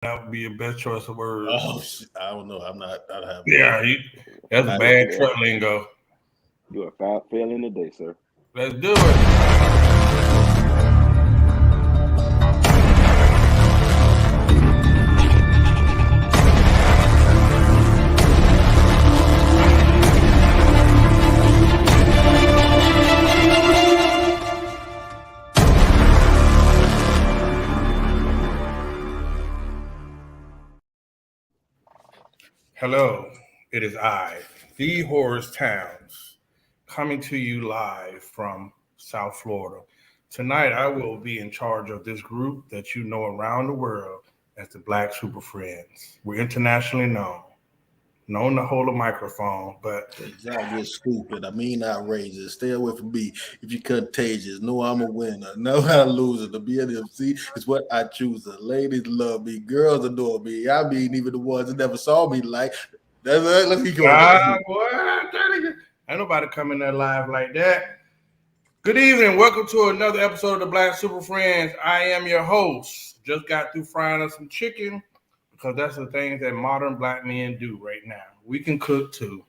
That would be your best choice of words. Oh, I don't know. I'm not. I have. Yeah, that's a I, bad Yeah, truck lingo. you are failing today, sir. Let's do it. Hello, it is I, the Horace Towns, coming to you live from South Florida. Tonight, I will be in charge of this group that you know around the world as the Black Super Friends. We're internationally known to hold a microphone, but y'all get stupid. I mean, outrageous. Stay away from me if you're contagious. Know I'm a winner. Know I'm a loser. The BNFC is what I choose. The ladies love me. Girls adore me. I mean, even the ones that never saw me like. That's it. Let me go. boy, ain't nobody coming there live like that. Good evening. Welcome to another episode of the Black Super Friends. I am your host. Just got through frying up some chicken because that's the things that modern black men do right now. We can cook too.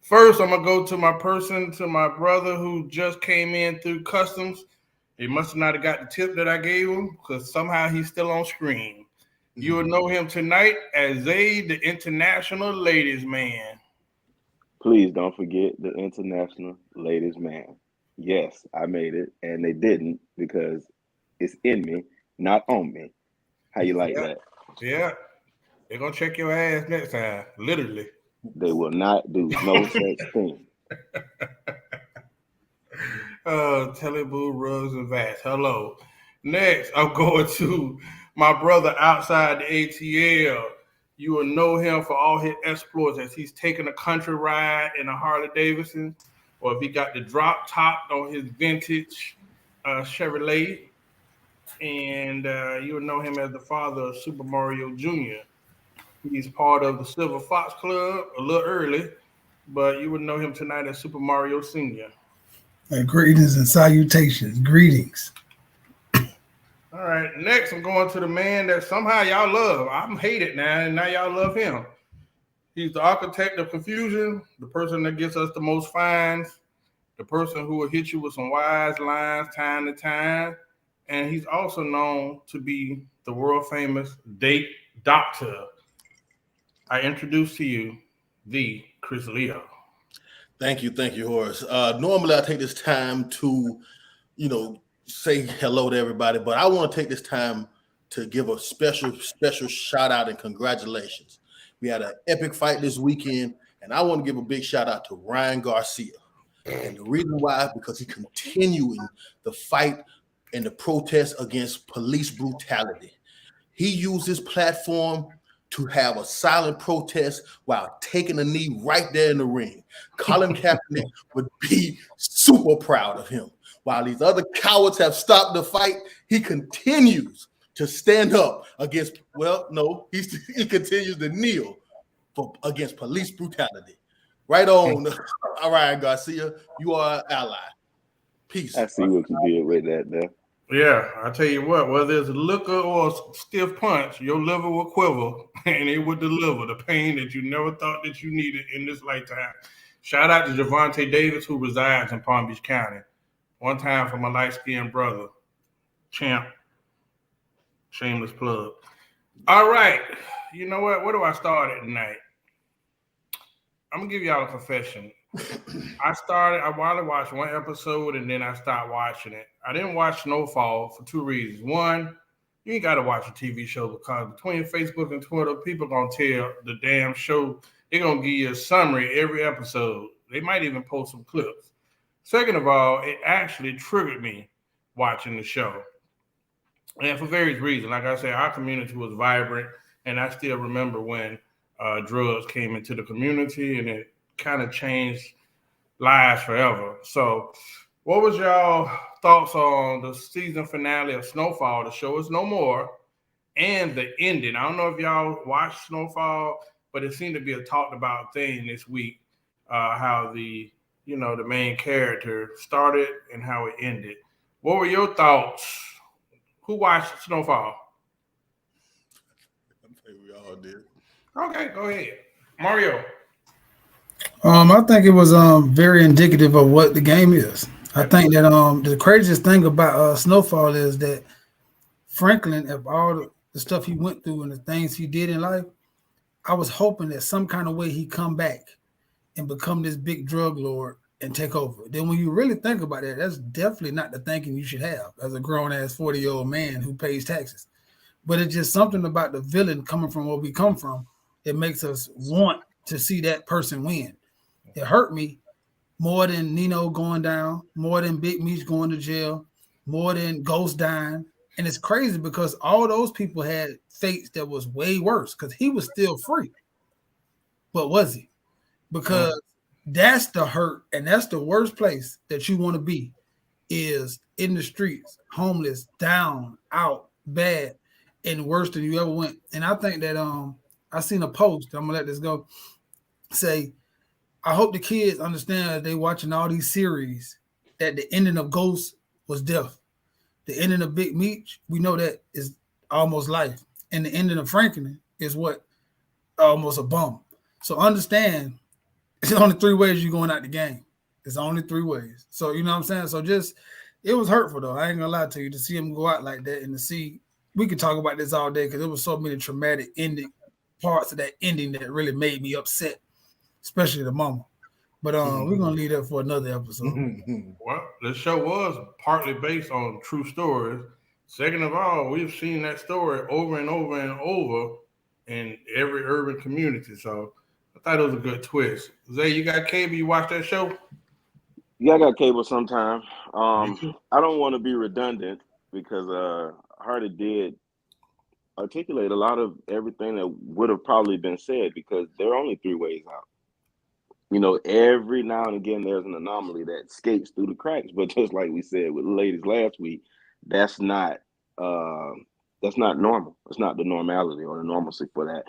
First, I'm gonna go to my brother who just came in through customs. He must have not have got the tip that I gave him because somehow he's still on screen. You will know him tonight as Zayd, the international ladies man. Please don't forget the international ladies man. Yes, I made it, and they didn't because it's in me, not on me. How you like Yeah, that? yeah. They're gonna check your ass next time, literally. They will not do no such thing. Teleboo rugs and vats. Hello. Next, I'm going to my brother outside the ATL. You will know him for all his exploits as he's taking a country ride in a Harley Davidson, or if he got the drop top on his vintage Chevrolet. And you will know him as the father of Super Mario Jr. He's part of the Silver Fox Club a little early, but you would know him tonight as Super Mario Sr. Greetings and salutations. Greetings. All right, next I'm going to the man that somehow y'all love. I'm hated now, and now y'all love him. He's the architect of confusion, the person that gets us the most fines, the person who will hit you with some wise lines time to time, and he's also known to be the world famous date doctor. I introduce to you the Chris Leo. Thank you, Horace. Normally, I take this time to, say hello to everybody, but I want to take this time to give a special shout out and congratulations. We had an epic fight this weekend, and I want to give a big shout out to Ryan Garcia. And the reason why, because he continuing the fight and the protest against police brutality. He used his platform to have a silent protest while taking a knee right there in the ring. Colin Kaepernick would be super proud of him. While these other cowards have stopped the fight, he continues to stand up against, he continues to kneel against police brutality. Right on, all right, Garcia, you are an ally. Peace. I see what you did with that there. Yeah, I tell you what, whether it's liquor or a stiff punch, your liver will quiver and it will deliver the pain that you never thought that you needed in this lifetime. Shout out to Javante Davis, who resides in Palm Beach County. One time for my light-skinned brother, Champ. Shameless plug. All right, you know what? Where do I start at tonight? I'm gonna give y'all a confession. I wanted to watch one episode and then I stopped watching it. I didn't watch Snowfall for two reasons. One, you ain't got to watch a TV show because between Facebook and Twitter, people gonna tell the damn show. They're gonna give you a summary every episode. They might even post some clips. Second of all, it actually triggered me watching the show, and for various reasons. Like I said, our community was vibrant, and I still remember when drugs came into the community, and it kind of changed lives forever. So, what was y'all thoughts on the season finale of Snowfall? The show is no more, and the ending. I don't know if y'all watched Snowfall, but it seemed to be a talked about thing this week. How the main character started and how it ended. What were your thoughts? Who watched Snowfall? We all did. Okay, go ahead, Mario. I think it was very indicative of what the game is. I think that the craziest thing about Snowfall is that Franklin, of all the stuff he went through and the things he did in life, I was hoping that some kind of way he come back and become this big drug lord and take over. Then when you really think about that, that's definitely not the thinking you should have as a grown ass 40-year-old man who pays taxes. But it's just something about the villain coming from where we come from that makes us want to see that person win. It hurt me more than Nino going down, more than Big Meech going to jail, more than Ghost dying. And it's crazy because all those people had fates that was way worse because he was still free. But was he? Because that's the hurt and that's the worst place that you want to be is in the streets, homeless, down, out, bad, and worse than you ever went. And I think that I seen a post, I'm gonna let this go, say, I hope the kids understand that they watching all these series that the ending of Ghost was death. The ending of Big Meech, we know that is almost life. And the ending of Franklin is what almost a bum. So understand it's only 3 ways you're going out the game. It's only 3 ways. So you know what I'm saying? So just it was hurtful though. I ain't gonna lie to you to see him go out like that and to see we could talk about this all day because there was so many traumatic ending parts of that ending that really made me upset, especially the mama. But we're gonna leave that for another episode. Well, the show was partly based on true stories. Second of all, we've seen that story over and over and over in every urban community. So I thought it was a good twist. Zay, you got cable? You watch that show? Yeah, I got cable sometime. Me too. I don't want to be redundant because Hardy did articulate a lot of everything that would have probably been said because there are only 3 ways out. You know, every now and again there's an anomaly that escapes through the cracks, but just like we said with the ladies last week, that's not uh, that's not normal. It's not the normality or the normalcy for that.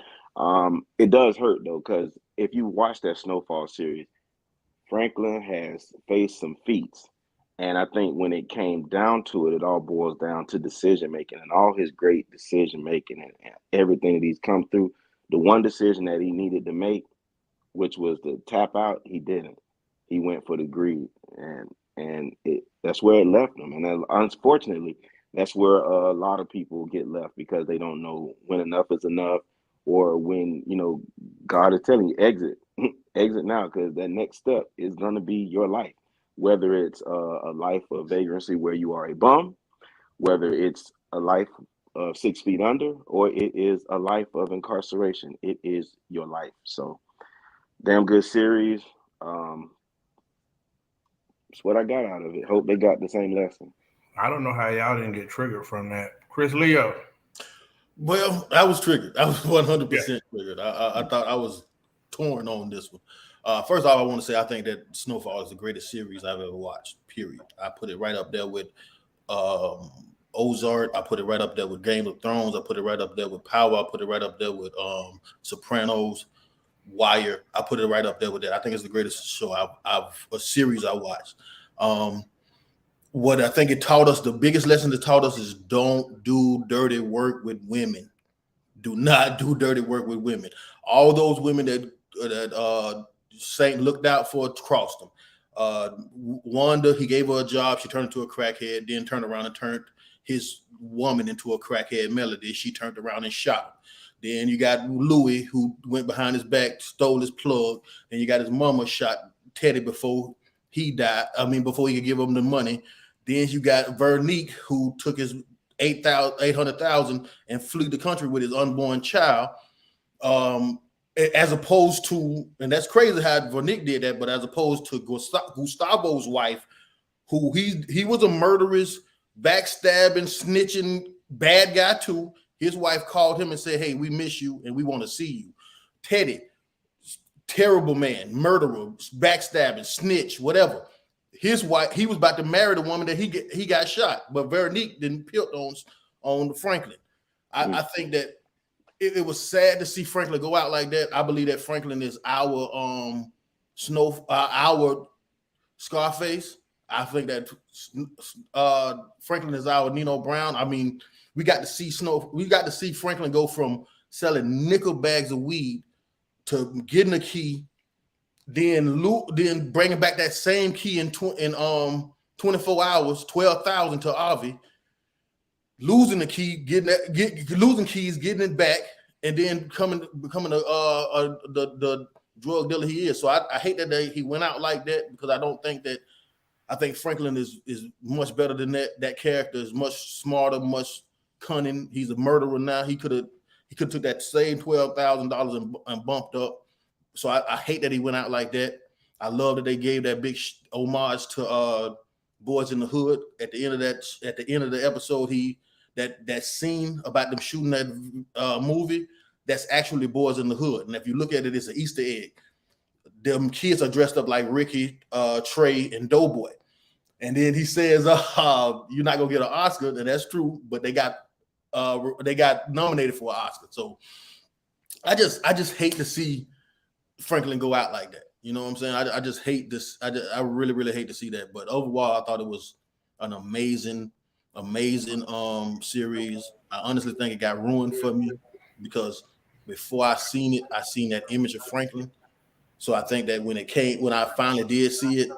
It does hurt though, because if you watch that Snowfall series, Franklin has faced some feats. And I think when it came down to it, it all boils down to decision making and all his great decision making and everything that he's come through. The one decision that he needed to make, which was to tap out, he didn't. He went for the greed, and that's where it left him. And then, unfortunately, that's where a lot of people get left because they don't know when enough is enough, or when God is telling you exit, exit now, because that next step is going to be your life. Whether it's a life of vagrancy where you are a bum, whether it's a life of 6 feet under, or it is a life of incarceration, it is your life. So damn good series. It's what I got out of it. Hope they got the same lesson. I don't know how y'all didn't get triggered from that. Chris Leo. Well, I was triggered. I was 100% Yeah. triggered. I thought I was torn on this one. First off, I want to say I think that Snowfall is the greatest series I've ever watched, period. I put it right up there with Ozark. I put it right up there with Game of Thrones. I put it right up there with Power. I put it right up there with Sopranos, Wire. I put it right up there with that. I think it's the greatest show a series I watched. What I think it taught us, the biggest lesson it taught us is don't do dirty work with women. Do not do dirty work with women. All those women that Saint looked out for crossed them. Wanda, he gave her a job. She turned into a crackhead, then turned around and turned his woman into a crackhead. Melody, she turned around and shot him. Then you got Louis, who went behind his back, stole his plug. And you got his mama shot Teddy before he died. I mean, before he could give him the money. Then you got Vernique, who took his $800,000 and flew the country with his unborn child. As opposed to, and that's crazy how Vernique did that, but as opposed to Gustavo's wife, who he was a murderous, backstabbing, snitching, bad guy too. His wife called him and said, "Hey, we miss you and we want to see you." Teddy, terrible man, murderer, backstabbing, snitch, whatever. His wife, he was about to marry the woman that he got shot, but Veronique didn't pilt on Franklin. I think that it was sad to see Franklin go out like that. I believe that Franklin is our our Scarface. I think that Franklin is our Nino Brown. I mean, we got to see Franklin go from selling nickel bags of weed to getting a key, then bringing back that same key in 24 hours, 12,000 to Avi, losing the key, losing keys, getting it back, and then becoming the drug dealer he is. So I hate that he went out like that, because I think Franklin is much better than that. That character is much smarter, much cunning. He's a murderer now. He could have took that same $12,000 and bumped up. So I hate that he went out like that. I love that they gave that big homage to Boys in the Hood at the end of the episode. That scene about them shooting that movie, that's actually Boys in the Hood. And if you look at it, it's an Easter egg. Them kids are dressed up like Ricky, Trey, and Doughboy. And then he says, "You're not gonna get an Oscar," and that's true. But they got nominated for an Oscar. So I just hate to see Franklin go out like that. You know what I'm saying? I just hate this. I really, really hate to see that. But overall, I thought it was an amazing series. I honestly think it got ruined for me, because before I seen that image of Franklin. So I think that when I finally did see it,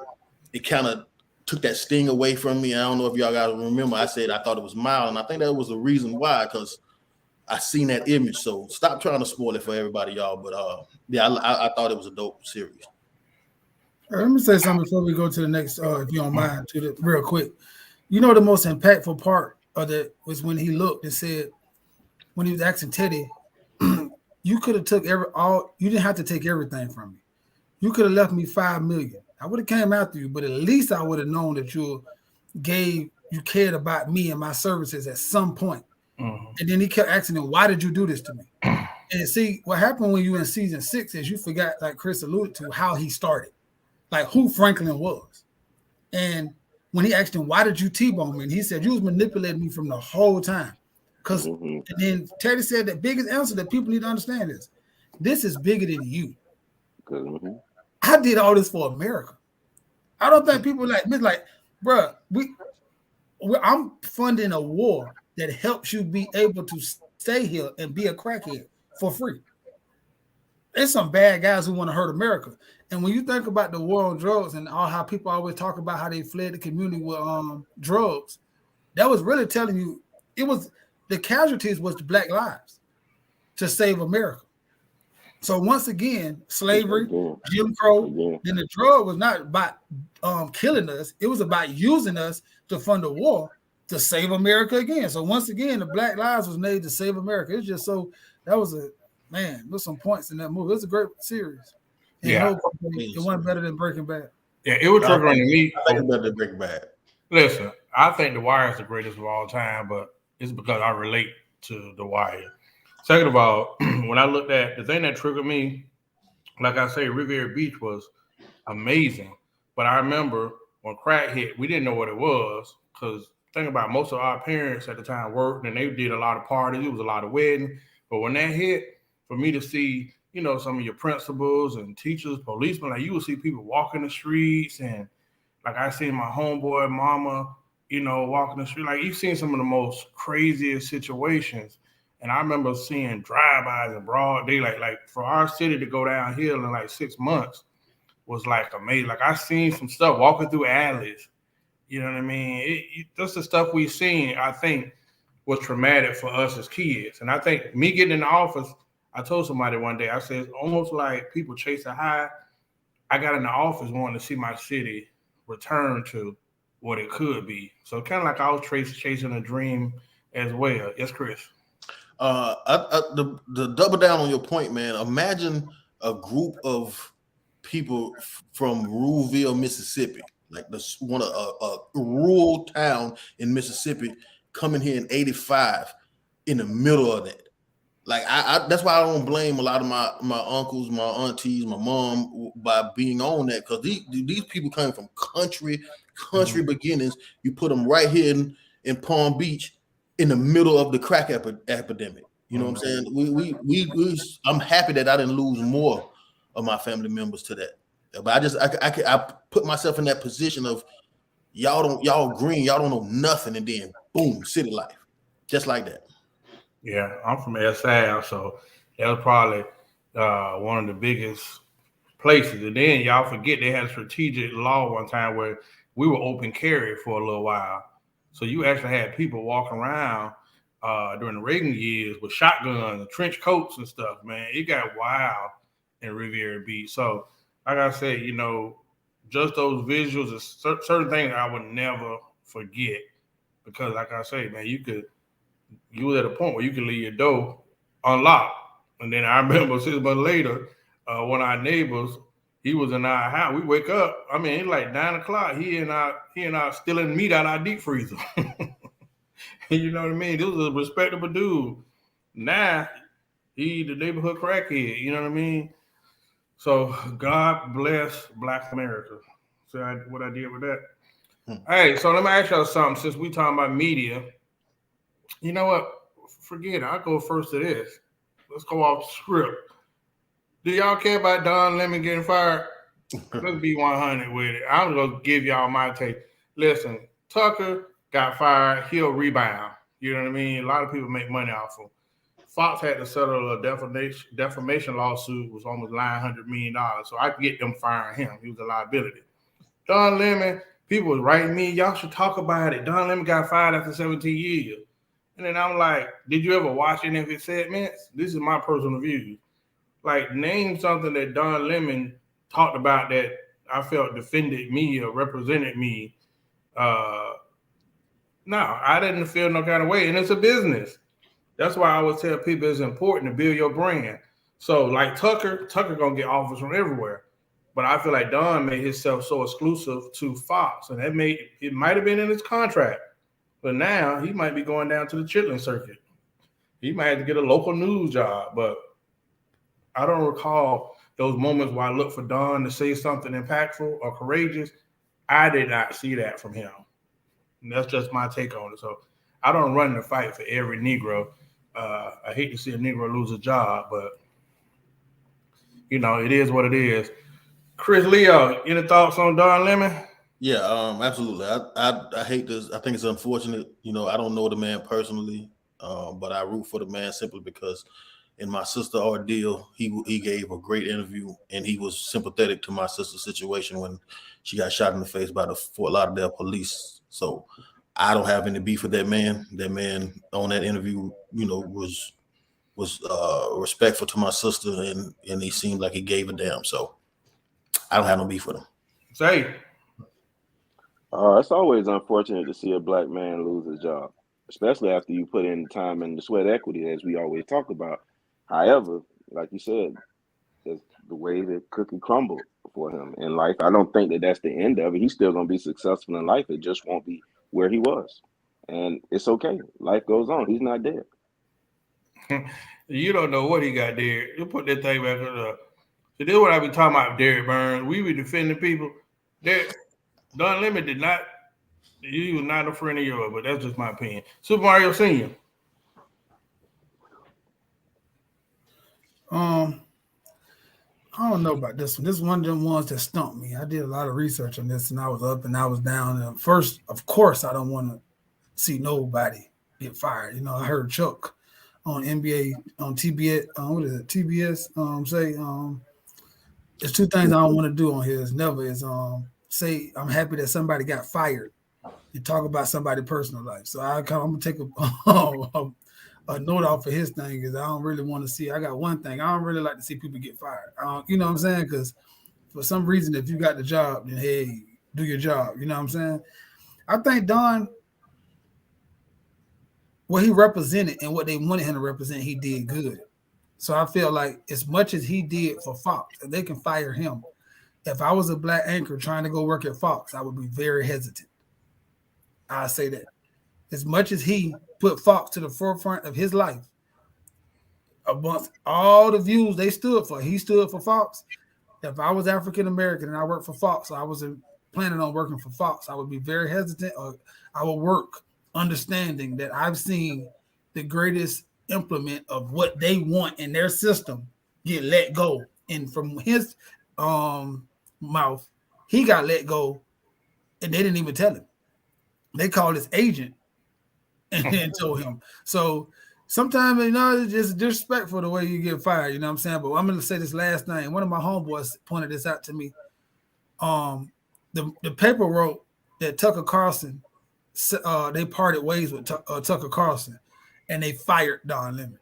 it kind of took that sting away from me. I don't know if y'all guys remember, I said I thought it was mild, and I think that was the reason why, because I seen that image. So stop trying to spoil it for everybody, y'all. But yeah, I thought it was a dope series. Let me say something before we go to the next, if you don't mind, real quick. You know, the most impactful part of that was when he looked and said, when he was asking Teddy, you could have took you didn't have to take everything from me. You could have left me $5 million. I would have came after you, but at least I would have known that you cared about me and my services at some point. Mm-hmm. And then he kept asking him, why did you do this to me? And see, what happened when you were in season 6 is you forgot, like Chris alluded to, how he started, like who Franklin was. And when he asked him, why did you T-bone me? And he said, you was manipulating me from the whole time. Because and then Teddy said the biggest answer that people need to understand is, this is bigger than you. Mm-hmm. I did all this for America. I don't think people like, bro, I'm funding a war that helps you be able to stay here and be a crackhead for free. There's some bad guys who want to hurt America. And when you think about the war on drugs and all how people always talk about how they fled the community with drugs, that was really telling you, the casualties was the Black lives to save America. So once again, slavery, Jim Crow, then the drug was not about killing us. It was about using us to fund a war to save America again. So once again, the Black lives was made to save America. It's just so, there's some points in that movie. It was a great series. And it wasn't better than Breaking Bad. Yeah, it was triggering to me. I think it's better than Breaking Bad. Listen, I think The Wire is the greatest of all time, but it's because I relate to The Wire. Second of all, when I looked at the thing that triggered me, like I say, Riviera Beach was amazing. But I remember when crack hit, we didn't know what it was, because think about it, most of our parents at the time worked and they did a lot of parties. It was a lot of weddings. But when that hit, for me to see, some of your principals and teachers, policemen, like you would see people walking the streets, and like I seen my homeboy mama, walking the street. Like you've seen some of the most craziest situations. And I remember seeing drive-bys in broad daylight. Like for our city to go downhill in like 6 months was like amazing. Like I seen some stuff walking through alleys. You know what I mean? That's the stuff we've seen, I think, was traumatic for us as kids. And I think me getting in the office, I told somebody one day, I said, it's almost like people chase a high. I got in the office wanting to see my city return to what it could be. So kind of like I was chasing a dream as well. Yes, Chris. The double down on your point, man. Imagine a group of people from Ruleville, Mississippi, like a rural town in Mississippi, coming here in '85 in the middle of that. Like that's why I don't blame a lot of my uncles, my aunties, my mom by being on that, because these people coming from country beginnings. You put them right here in Palm Beach, in the middle of the crack epidemic. You know what I'm saying? I'm happy that I didn't lose more of my family members to that. But I put myself in that position of y'all green, y'all don't know nothing, and then boom, city life. Just like that. Yeah, I'm from SL, so that was probably one of the biggest places. And then y'all forget they had a strategic law one time where we were open carry for a little while. So you actually had people walking around during the Reagan years with shotguns and trench coats and stuff, man. It got wild in Riviera Beach. So, like I said, just those visuals and certain things I would never forget because, like I say, man, you was at a point where you could leave your door unlocked. And then I remember 6 months later, one of our neighbors, he was in our house. We wake up. I mean, it's like 9 o'clock. He and I stealing meat out of our deep freezer. You know what I mean? This was a respectable dude. Now he the neighborhood crackhead. You know what I mean? So God bless Black America. So what I did with that. Hey, so let me ask y'all something. Since we talking about media, you know what? Forget it. I'll go first to this. Let's go off script. Do y'all care about Don Lemon getting fired? Let's be 100 with it. I'm going to give y'all my take. Listen, Tucker got fired. He'll rebound. You know what I mean? A lot of people make money off him. Fox had to settle a defamation lawsuit, was almost $900 million. So I could get them firing him. He was a liability. Don Lemon, people was writing me, y'all should talk about it. Don Lemon got fired after 17 years. And then I'm like, did you ever watch any of his segments? This is my personal view. Like, name something that Don Lemon talked about that I felt defended me or represented me. No, I didn't feel no kind of way. And it's a business. That's why I always tell people it's important to build your brand. So, like Tucker going to get offers from everywhere. But I feel like Don made himself so exclusive to Fox. And it might have been in his contract. But now he might be going down to the chitlin circuit. He might have to get a local news job. But I don't recall those moments where I look for Don to say something impactful or courageous. I did not see that from him. And that's just my take on it. So I don't run the fight for every Negro. I hate to see a Negro lose a job, but, it is what it is. Chris Leo, any thoughts on Don Lemon? Yeah, absolutely. I hate this. I think it's unfortunate. I don't know the man personally, but I root for the man simply because in my sister ordeal, he gave a great interview and he was sympathetic to my sister's situation when she got shot in the face by the Fort Lauderdale police. So I don't have any beef with that man. That man on that interview, was respectful to my sister and he seemed like he gave a damn. So I don't have no beef with him. Say. It's always unfortunate to see a black man lose his job, especially after you put in the time and the sweat equity, as we always talk about. However, like you said, it's the way the cookie crumbled for him in life. I don't think that that's the end of it. He's still going to be successful in life. It just won't be where he was. And it's okay. Life goes on. He's not dead. You don't know what he got there. You put that thing back on. So this is what I be talking about, Derek Burns. We be defending people. Don Lemon did not. He was not a friend of yours, but that's just my opinion. Super Mario Senior. I don't know about this one. This is one of them ones that stumped me. I did a lot of research on this, and I was up and I was down. And first, of course, I don't want to see nobody get fired. I heard Chuck on NBA on TBS. What is it? TBS. Say there's two things I don't want to do on here. Say I'm happy that somebody got fired and talk about somebody's personal life. So I'm gonna take a note off of his thing because I don't really want to see. I got one thing. I don't really like to see people get fired. You know what I'm saying? Because for some reason, if you got the job, then hey, do your job. You know what I'm saying? I think Don, what he represented and what they wanted him to represent, he did good. So I feel like as much as he did for Fox, they can fire him. If I was a black anchor trying to go work at Fox, I would be very hesitant. I say that. As much as he put Fox to the forefront of his life, amongst all the views they stood for, he stood for Fox. If I was African American and I worked for Fox, I wasn't planning on working for Fox, I would be very hesitant, or I would work understanding that I've seen the greatest implement of what they want in their system get let go. And from his mouth, he got let go and they didn't even tell him. They called his agent and then told him. So sometimes it's just disrespectful the way you get fired. You know what I'm saying? But I'm gonna say this last thing. One of my homeboys pointed this out to me. The paper wrote that Tucker Carlson, they parted ways with Tucker Carlson, and they fired Don Lemon.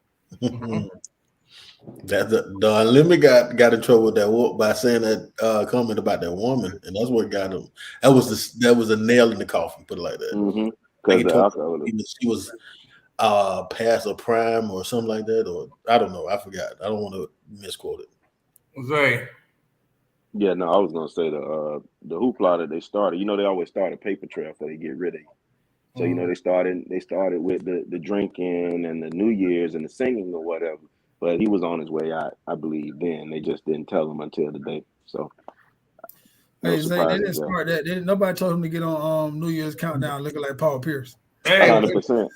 That the limit got in trouble with that by saying that comment about that woman, and that's what got him. That was a nail in the coffin. Put it like that. Mm-hmm. Like he told she was past a prime or something like that, or I don't know. I forgot. I don't want to misquote it. Zay. Yeah, no, I was gonna say the hoopla that they started. You know, they always start a paper trail before they get rid of you. So you know, they started with the drinking and the New Year's and the singing or whatever. But he was on his way out, I believe. Then they just didn't tell him until the day. So Hey, Zay, they didn't start that. Nobody told him to get on New Year's countdown looking like Paul Pierce. 100%.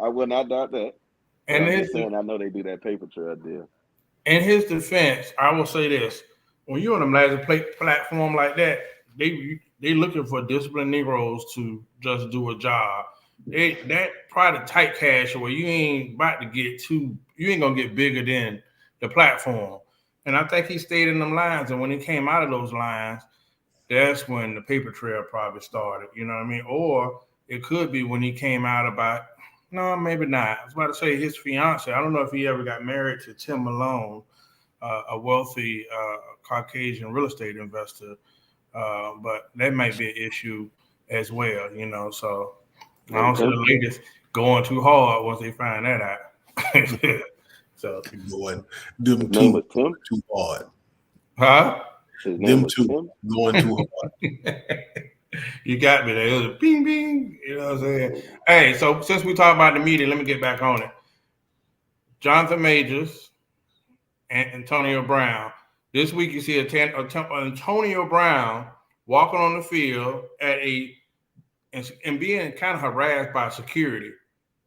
I will not doubt that. And I'm just saying, I know they do that paper trail deal. In his defense, I will say this: when you're on a major platform like that, they looking for disciplined Negroes to just do a job. That probably tight cash where you ain't about to get you ain't gonna get bigger than the platform. And I think he stayed in them lines, and when he came out of those lines, that's when the paper trail probably started. You know what I mean? Or it could be when he came out about. No, maybe not. I was about to say his fiance. I don't know if he ever got married to Tim Malone, a wealthy Caucasian real estate investor, but that might be an issue as well. You know, so I don't see the ladies going too hard once they find that out. So going them too hard. Huh? Them two going too hard. You got me there. It was a bing, bing. You know what I'm saying? Hey, so since we talk about the media, let me get back on it. Jonathan Majors and Antonio Brown. This week you see Antonio Brown walking on the field and being kind of harassed by security,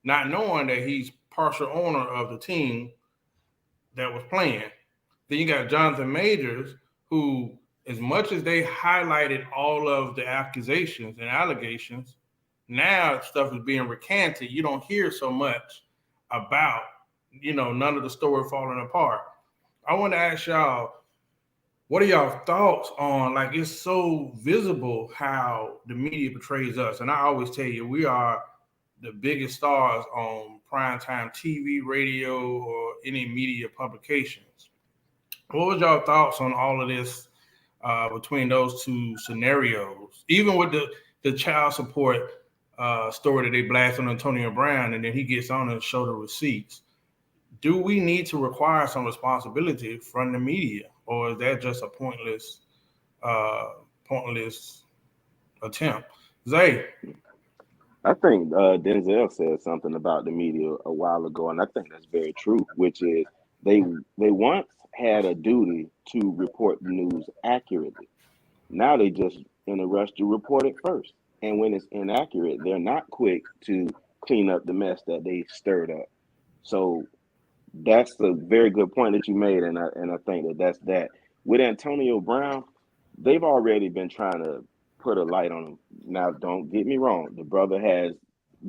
not knowing that he's partial owner of the team that was playing. Then you got Jonathan Majors, who, as much as they highlighted all of the accusations and allegations, now stuff is being recanted. You don't hear so much about, none of the story falling apart. I want to ask y'all, what are y'all thoughts on, like, it's so visible how the media portrays us? And I always tell you, we are the biggest stars on primetime TV, radio, or any media publications. What was y'all thoughts on all of this between those two scenarios? Even with the child support story that they blast on Antonio Brown, and then he gets on and show the receipts. Do we need to require some responsibility from the media, or is that just a pointless attempt? Zay? I think Denzel said something about the media a while ago, and I think that's very true, which is they once had a duty to report the news accurately. Now they just in a rush to report it first. And when it's inaccurate, they're not quick to clean up the mess that they stirred up. So that's a very good point that you made, and I think that's that. With Antonio Brown, they've already been trying to put a light on him. Now, don't get me wrong, the brother has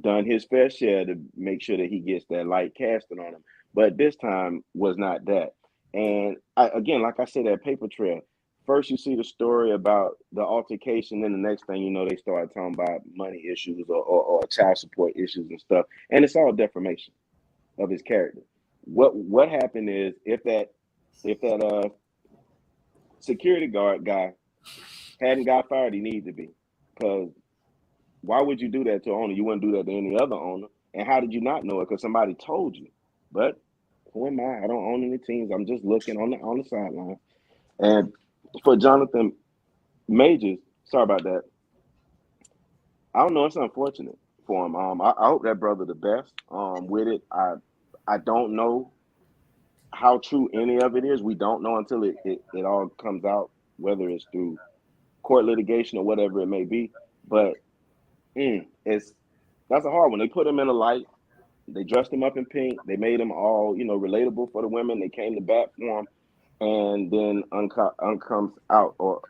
done his fair share to make sure that he gets that light casted on him, but this time was not that. And again, like I said, that paper trail. First, you see the story about the altercation, then the next thing you know, they start talking about money issues or child support issues and stuff, and it's all defamation of his character. What happened is if that security guard guy hadn't got fired, he needed to be, because why would you do that to an owner? You wouldn't do that to any other owner. And how did you not know it? Because somebody told you. But who am I? I don't own any teams. I'm just looking on the sideline. And for Jonathan Majors, sorry about that. I don't know. It's unfortunate for him. I hope that brother the best. With it, I don't know how true any of it is. We don't know until it all comes out, whether it's through court litigation or whatever it may be. But that's a hard one. They put him in a light. They dressed him up in pink. They made him all, relatable for the women. They came to bat for him. And then comes out, or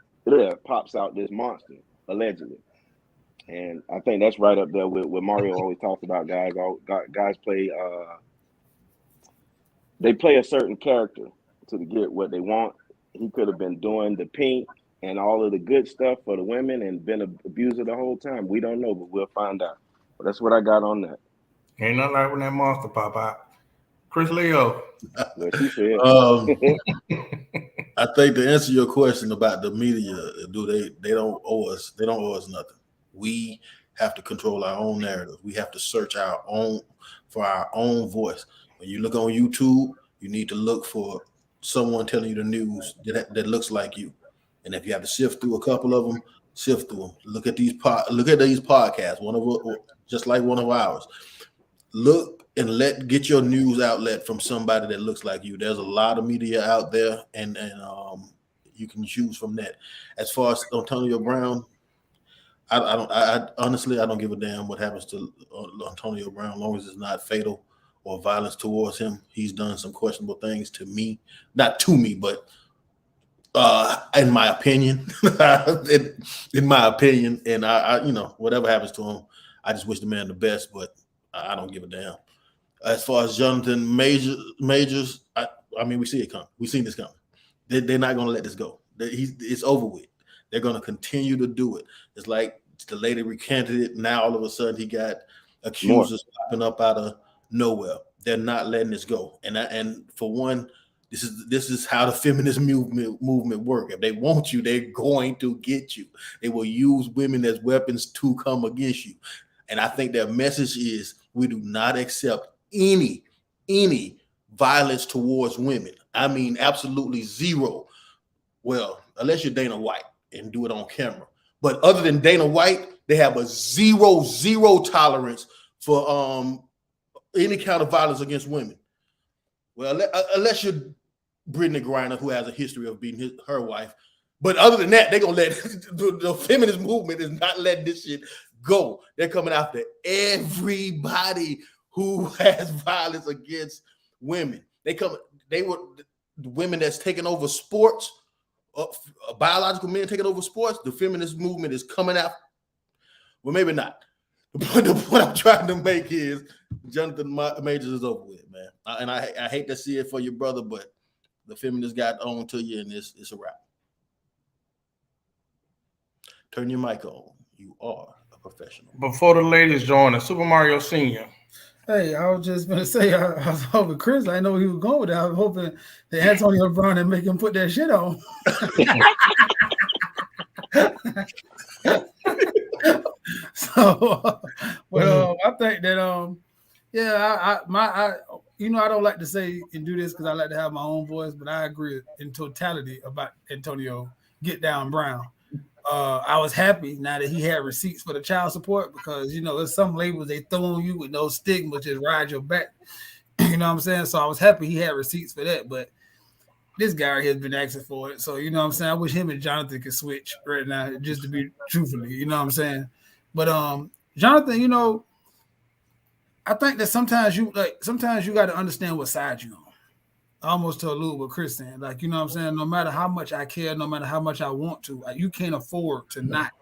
pops out this monster, allegedly. And I think that's right up there with what Mario always talks about. Guys play. They play a certain character to get what they want. He could have been doing the pink and all of the good stuff for the women and been an abuser the whole time. We don't know, but we'll find out. But that's what I got on that. Ain't nothing like when that monster pop out. Chris Leo. What she said. I think to answer your question about the media, they don't owe us nothing. We have to control our own narrative. We have to search our own voice. When you look on YouTube, you need to look for someone telling you the news that looks like you. And if you have to sift through a couple of them, sift through them. Look at these podcasts. Just like one of ours. Look and get your news outlet from somebody that looks like you. There's a lot of media out there, and you can choose from that. As far as Antonio Brown, I honestly don't give a damn what happens to Antonio Brown, as long as it's not fatal or violence towards him. He's done some questionable things to me, not to me, but in my opinion, in my opinion, and I whatever happens to him, I just wish the man the best, but I don't give a damn. As far as Jonathan Majors, I mean, we see it coming. We've seen this coming. They're not going to let this go. It's over with. They're going to continue to do it. It's like the lady recanted it. Now all of a sudden he got accusers popping up out of nowhere. They're not letting this go. And for one, this is how the feminist movement work. If they want you, they're going to get you. They will use women as weapons to come against you. And I think their message is we do not accept any violence towards women. I mean, absolutely zero. Well, unless you're Dana White and do it on camera. But other than Dana White, they have a zero tolerance for any kind of violence against women. Well, unless you're Brittany Griner, who has a history of beating her wife. But other than that, they're going to let the feminist movement is not letting this shit go. They're coming after everybody who has violence against women. They were the women that's taking over sports, biological men taking over sports. The feminist movement is coming out. Well, maybe not. The point I'm trying to make is Jonathan Majors is over with, man. And I hate to see it for your brother, but the feminists got on to you, and it's a wrap. Turn your mic on. You are a professional. Before the ladies join us, Super Mario Sr. Hey, I was just gonna say I was hoping Chris. I know he was going with that. I was hoping that Antonio Brown and make him put that shit on. So, I think that I don't like to say and do this because I like to have my own voice, but I agree in totality about Antonio Get Down Brown. I was happy now that he had receipts for the child support because there's some labels they throw on you with no stigma, just ride your back. You know what I'm saying? So I was happy he had receipts for that, but this guy right here has been asking for it. So you know what I'm saying? I wish him and Jonathan could switch right now, just to be truthfully, you know what I'm saying? But Jonathan, I think that sometimes you got to understand what side you're on. Almost to allude what Chris saying, like, you know what I'm saying? No matter how much I care, no matter how much I want to, you can't afford to not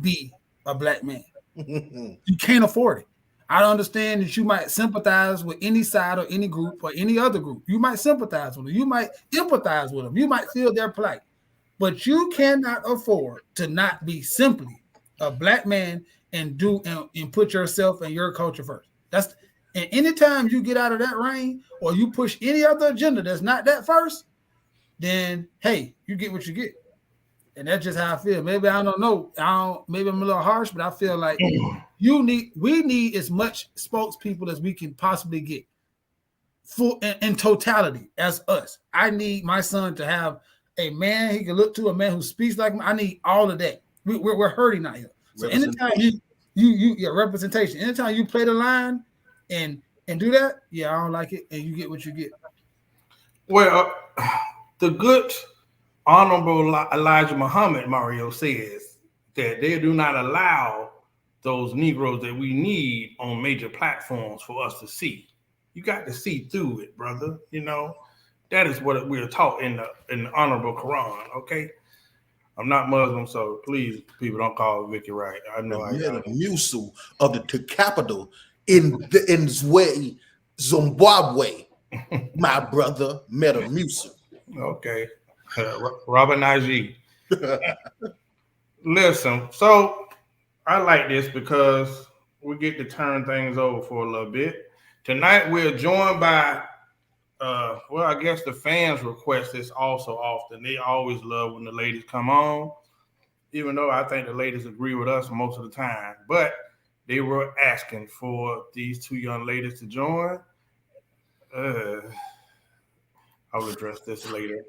be a black man. You can't afford it. I understand that you might sympathize with any side or any group or any other group. You might sympathize with them. You might empathize with them. You might feel their plight. But you cannot afford to not be simply a black man and put yourself and your culture first. And anytime you get out of that lane or you push any other agenda that's not that first, then hey, you get what you get. And that's just how I feel. Maybe I don't know. Maybe I'm a little harsh, but I feel like we need as much spokespeople as we can possibly get in totality as us. I need my son to have a man he can look to, a man who speaks like me. I need all of that. We're hurting out here. So anytime you representation, anytime you play the line and do that, I don't like it, and you get what you get. Well, the good Honorable Elijah Muhammad, Mario, says that they do not allow those Negroes that we need on major platforms for us to see. You got to see through it, brother. That is what we're taught in the Honorable Quran, okay? I'm not Muslim, so please, people, don't call Vicky right. I know I got it. Metamucil of the capital in Zimbabwe, my brother Metamucil. Okay. Robert Najee. Listen, so I like this because we get to turn things over for a little bit. Tonight we're joined by well, I guess the fans request this also often. They always love when the ladies come on, even though I think the ladies agree with us most of the time. But they were asking for these two young ladies to join. I'll address this later.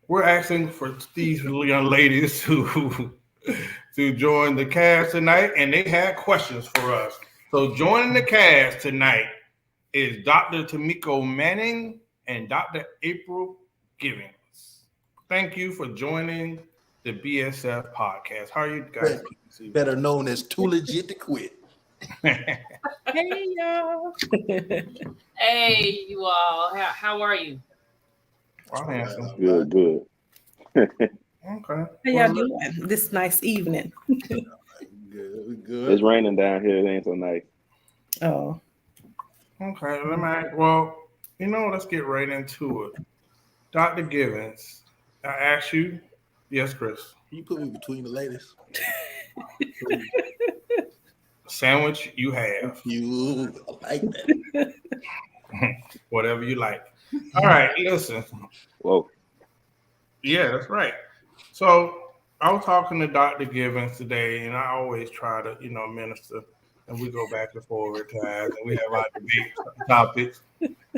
We're asking for these young ladies to join the cast tonight, and they had questions for us. So joining the cast tonight is Dr. Tamiko Manning and Dr. April Givens. Thank you for joining the BSF podcast. How are you guys? Better known as Too Legit to Quit. Hey, y'all. Hey, you all. How are you? Wow, handsome. Good. Okay. How y'all doing this nice evening? Good. It's raining down here. It ain't so nice. Oh. Okay. Well, let's get right into it. Dr. Givens, I asked you. Yes, Chris. You put me between the ladies. Sandwich you have. You like that. Whatever you like. All right, listen. Whoa. Yeah, that's right. So I was talking to Dr. Givens today, and I always try to, minister, and we go back and forth at times, and we have our debate topics.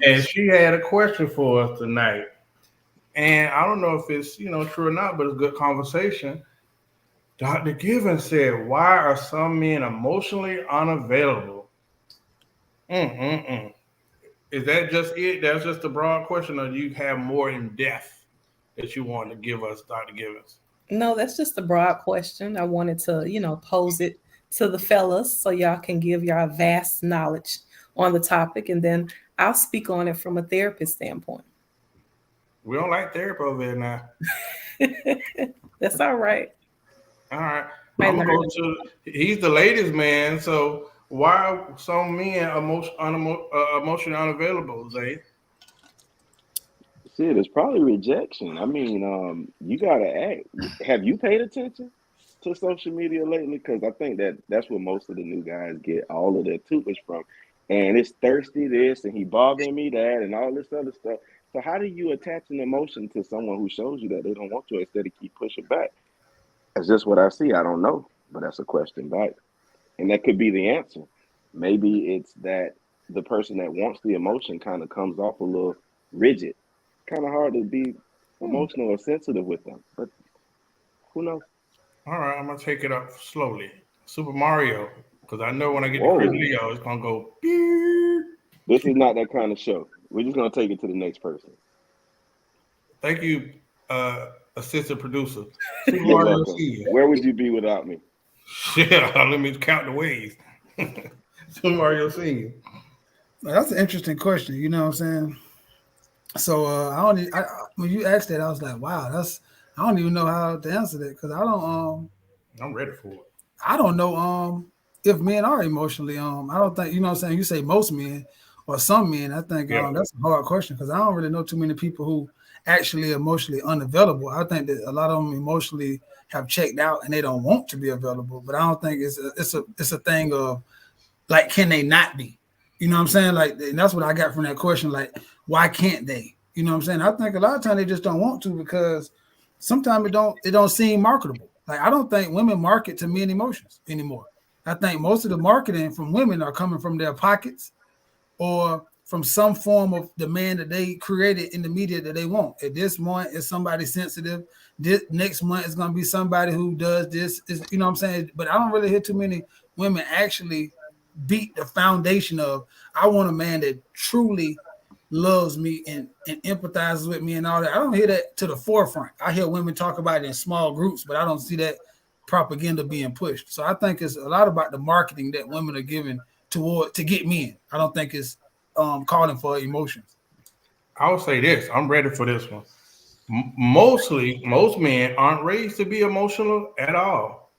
And she had a question for us tonight. And I don't know if it's, true or not, but it's a good conversation. Dr. Givens said, why are some men emotionally unavailable? Is that just it? That's just a broad question, or do you have more in depth that you want to give us, Dr. Givens? No, that's just a broad question. I wanted to, pose it to the fellas so y'all can give y'all vast knowledge on the topic, and then I'll speak on it from a therapist standpoint. We don't like therapy over there now. That's all right. All right. He's the ladies' man, so why are some men emotionally unavailable, Zay? Shit, it's probably rejection. I mean, you gotta act. Have you paid attention to social media lately? Because I think that's where most of the new guys get all of their tutelage from. And it's thirsty this, and he bothering me that, and all this other stuff. So how do you attach an emotion to someone who shows you that they don't want to instead of keep pushing back? That's just what I see. I don't know, but that's a question back. And that could be the answer. Maybe it's that the person that wants the emotion kind of comes off a little rigid. Kind of hard to be emotional or sensitive with them, but who knows? All right, I'm gonna take it up slowly. Super Mario, because I know when I get to Chris Leo, it's gonna go. This is not that kind of show. We're just gonna take it to the next person. Thank you, assistant producer. Super Mario Senior. Where would you be without me? Yeah, let me count the ways. Super Mario Senior. That's an interesting question. You know what I'm saying? So when you asked that, I was like, wow, I don't even know how to answer that because I don't. I'm ready for it. I don't know if men are emotionally. I don't think, you know what I'm saying. You say most men or some men. I think that's a hard question because I don't really know too many people who actually emotionally unavailable. I think that a lot of them emotionally have checked out and they don't want to be available. But I don't think it's a thing of like, can they not be? You know what I'm saying? Like, and that's what I got from that question. Like, why can't they? You know what I'm saying? I think a lot of times they just don't want to because sometimes it don't seem marketable. Like, I don't think women market to men emotions anymore. I think most of the marketing from women are coming from their pockets or from some form of demand that they created in the media that they want. At this point, it's somebody sensitive. This next month is going to be somebody who does this. You know what I'm saying? But I don't really hear too many women actually beat the foundation of, I want a man that truly loves me and empathizes with me and all that. I don't hear that to the forefront. I hear women talk about it in small groups, but I don't see that propaganda being pushed. So I think it's a lot about the marketing that women are giving to get men. I don't think it's calling for emotions. I would say this. I'm ready for this one. Most men aren't raised to be emotional at all.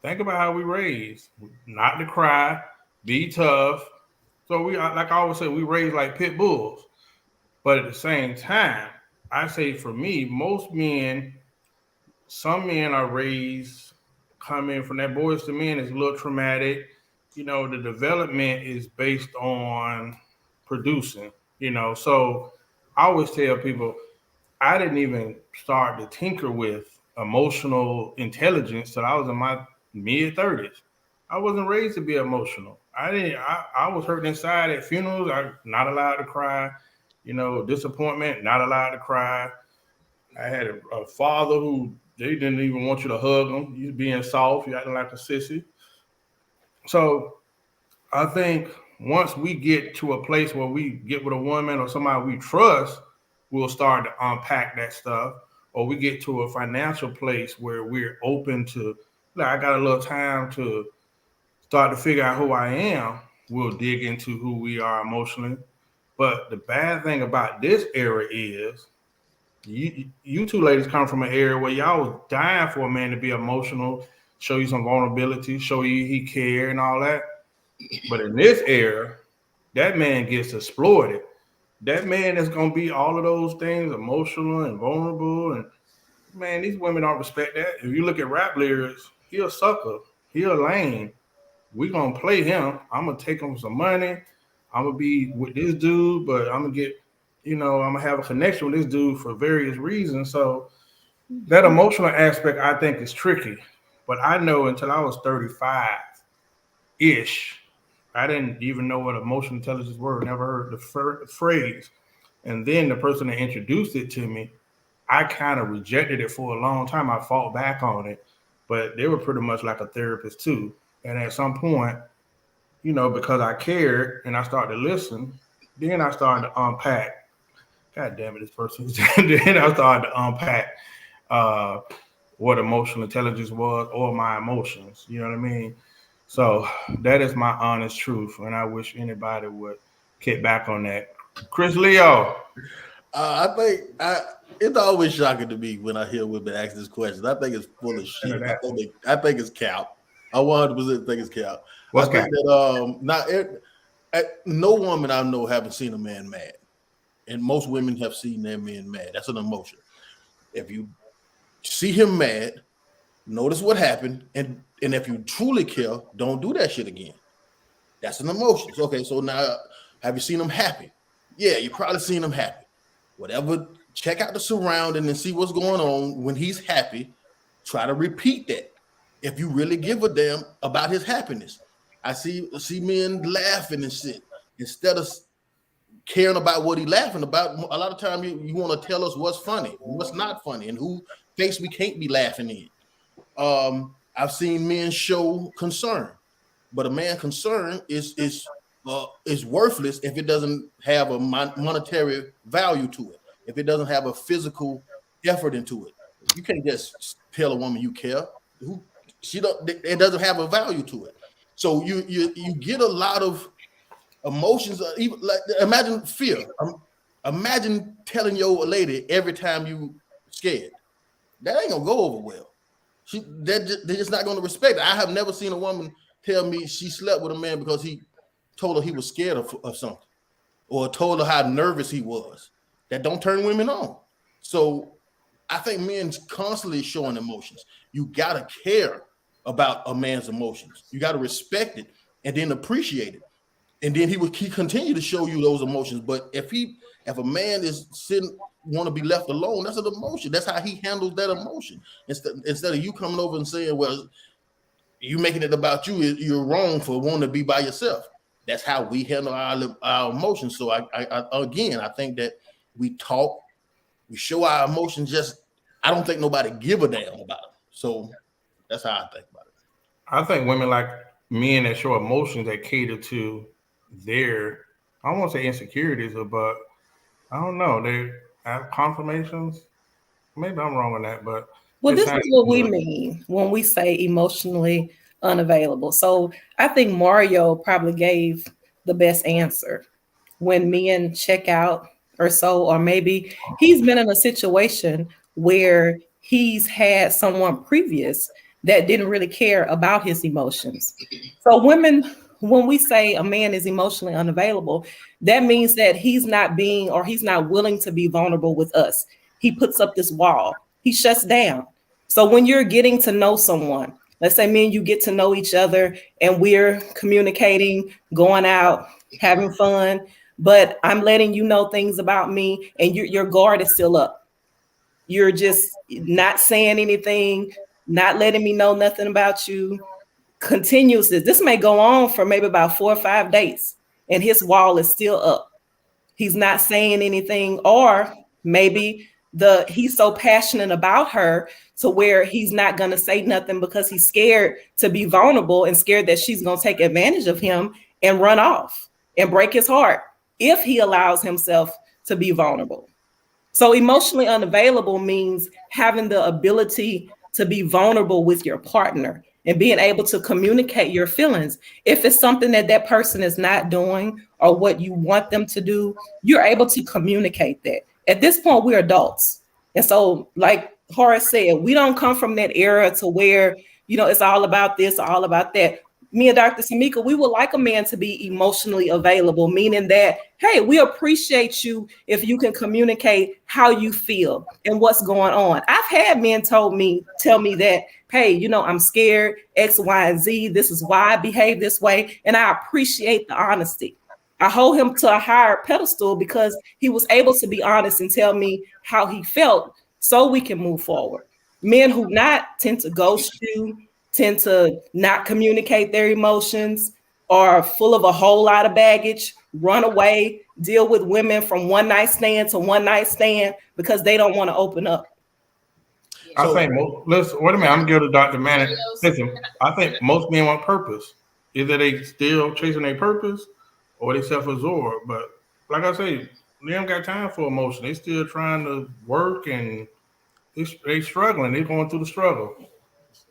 Think about how we raised, not to cry, be tough. So like I always say, we raised like pit bulls. But at the same time, I say for me, some men are raised coming from that boys to men is a little traumatic. The development is based on producing. So I always tell people I didn't even start to tinker with emotional intelligence till I was in my mid 30s. I wasn't raised to be emotional. I didn't. I was hurt inside at funerals. I'm not allowed to cry. Disappointment, not allowed to cry. I had a father who they didn't even want you to hug him. You being soft, you acting like a sissy. So I think once we get to a place where we get with a woman or somebody we trust, we'll start to unpack that stuff. Or we get to a financial place where we're open to, like, I got a little time to start to figure out who I am. We'll dig into who we are emotionally. But the bad thing about this era is you two ladies come from an area where y'all was dying for a man to be emotional, show you some vulnerability, show you he care and all that. But in this era, that man gets exploited. That man is gonna be all of those things, emotional and vulnerable. And man, these women don't respect that. If you look at rap lyrics, he a sucker, he a lame. We gonna play him. I'm gonna take him some money. I'm gonna be with this dude, but I'm gonna get, I'm gonna have a connection with this dude for various reasons. So that emotional aspect, I think, is tricky. But I know until I was 35-ish, I didn't even know what emotional intelligence were. Never heard the phrase. And then the person that introduced it to me, I kind of rejected it for a long time. I fought back on it, but they were pretty much like a therapist too. And at some point, because I cared and I started to listen, then I started to unpack. God damn it, this person. Then I started to unpack what emotional intelligence was or my emotions. You know what I mean? So that is my honest truth, and I wish anybody would get back on that. Chris Leo. I think it's always shocking to me when I hear women ask this question. I think it's full of shit. I think it's cap. I 100% think it's cap. What's I think that no woman I know haven't seen a man mad, and most women have seen their men mad. That's an emotion. If you see him mad, notice what happened, and if you truly care, don't do that shit again. That's an emotion. Okay, so now have you seen him happy? Yeah, you probably seen him happy. Whatever, check out the surrounding and see what's going on when he's happy. Try to repeat that if you really give a damn about his happiness. I see men laughing and shit instead of caring about what he's laughing about. A lot of time you want to tell us what's funny, what's not funny, and who face we can't be laughing in. I've seen men show concern, but a man concern is worthless if it doesn't have a monetary value to it. If it doesn't have a physical effort into it, you can't just tell a woman you care. It doesn't have a value to it. So you get a lot of emotions. Even like imagine fear. Imagine telling your lady every time you scared. That ain't gonna go over well. They're just not gonna respect it. I have never seen a woman tell me she slept with a man because he told her he was scared of something, or told her how nervous he was. That don't turn women on. So I think men constantly showing emotions. You gotta care about a man's emotions. You gotta respect it and then appreciate it. And then he continue to show you those emotions. But if a man is sitting, want to be left alone, that's an emotion. That's how he handles that emotion. Instead of you coming over and saying, well, you making it about you, you're wrong for wanting to be by yourself. That's how we handle our emotions. So I think that we talk, we show our emotions. I don't think nobody give a damn about it. So that's how I think about it. I think women like men that show emotions that cater to their, I don't want to say insecurities, but I don't know, they have confirmations. Maybe I'm wrong on that, but well, this is what we mean when we say emotionally unavailable. So I think Mario probably gave the best answer. When men check out or so, or maybe he's been in a situation where he's had someone previous that didn't really care about his emotions. So women, when we say a man is emotionally unavailable, that means that he's not being, or he's not willing to be vulnerable with us. He puts up this wall. He shuts down. So when you're getting to know someone, let's say me and you get to know each other and we're communicating, going out, having fun, but I'm letting you know things about me and your guard is still up. You're just not saying anything, not letting me know nothing about you. Continuously. This may go on for maybe about 4 or 5 days and his wall is still up. He's not saying anything, or maybe he's so passionate about her to where he's not going to say nothing because he's scared to be vulnerable and scared that she's going to take advantage of him and run off and break his heart if he allows himself to be vulnerable. So emotionally unavailable means having the ability to be vulnerable with your partner and being able to communicate your feelings. If it's something that that person is not doing or what you want them to do, you're able to communicate that. At this point, we're adults. And so, like Horace said, we don't come from that era to where, it's all about this, all about that. Me and Dr. Samika, we would like a man to be emotionally available, meaning that, hey, we appreciate you if you can communicate how you feel and what's going on. I've had men tell me that, hey, I'm scared, X, Y, and Z. This is why I behave this way. And I appreciate the honesty. I hold him to a higher pedestal because he was able to be honest and tell me how he felt so we can move forward. Men who not tend to ghost you, tend to not communicate their emotions, are full of a whole lot of baggage, run away, deal with women from one night stand to one night stand because they don't want to open up. I think, listen, wait a minute, I'm going to Dr. Manning. Listen, I think most men want purpose. Either they still chasing their purpose or they self-absorbed. But like I say, they don't got time for emotion. They still trying to work and they struggling. They going through the struggle.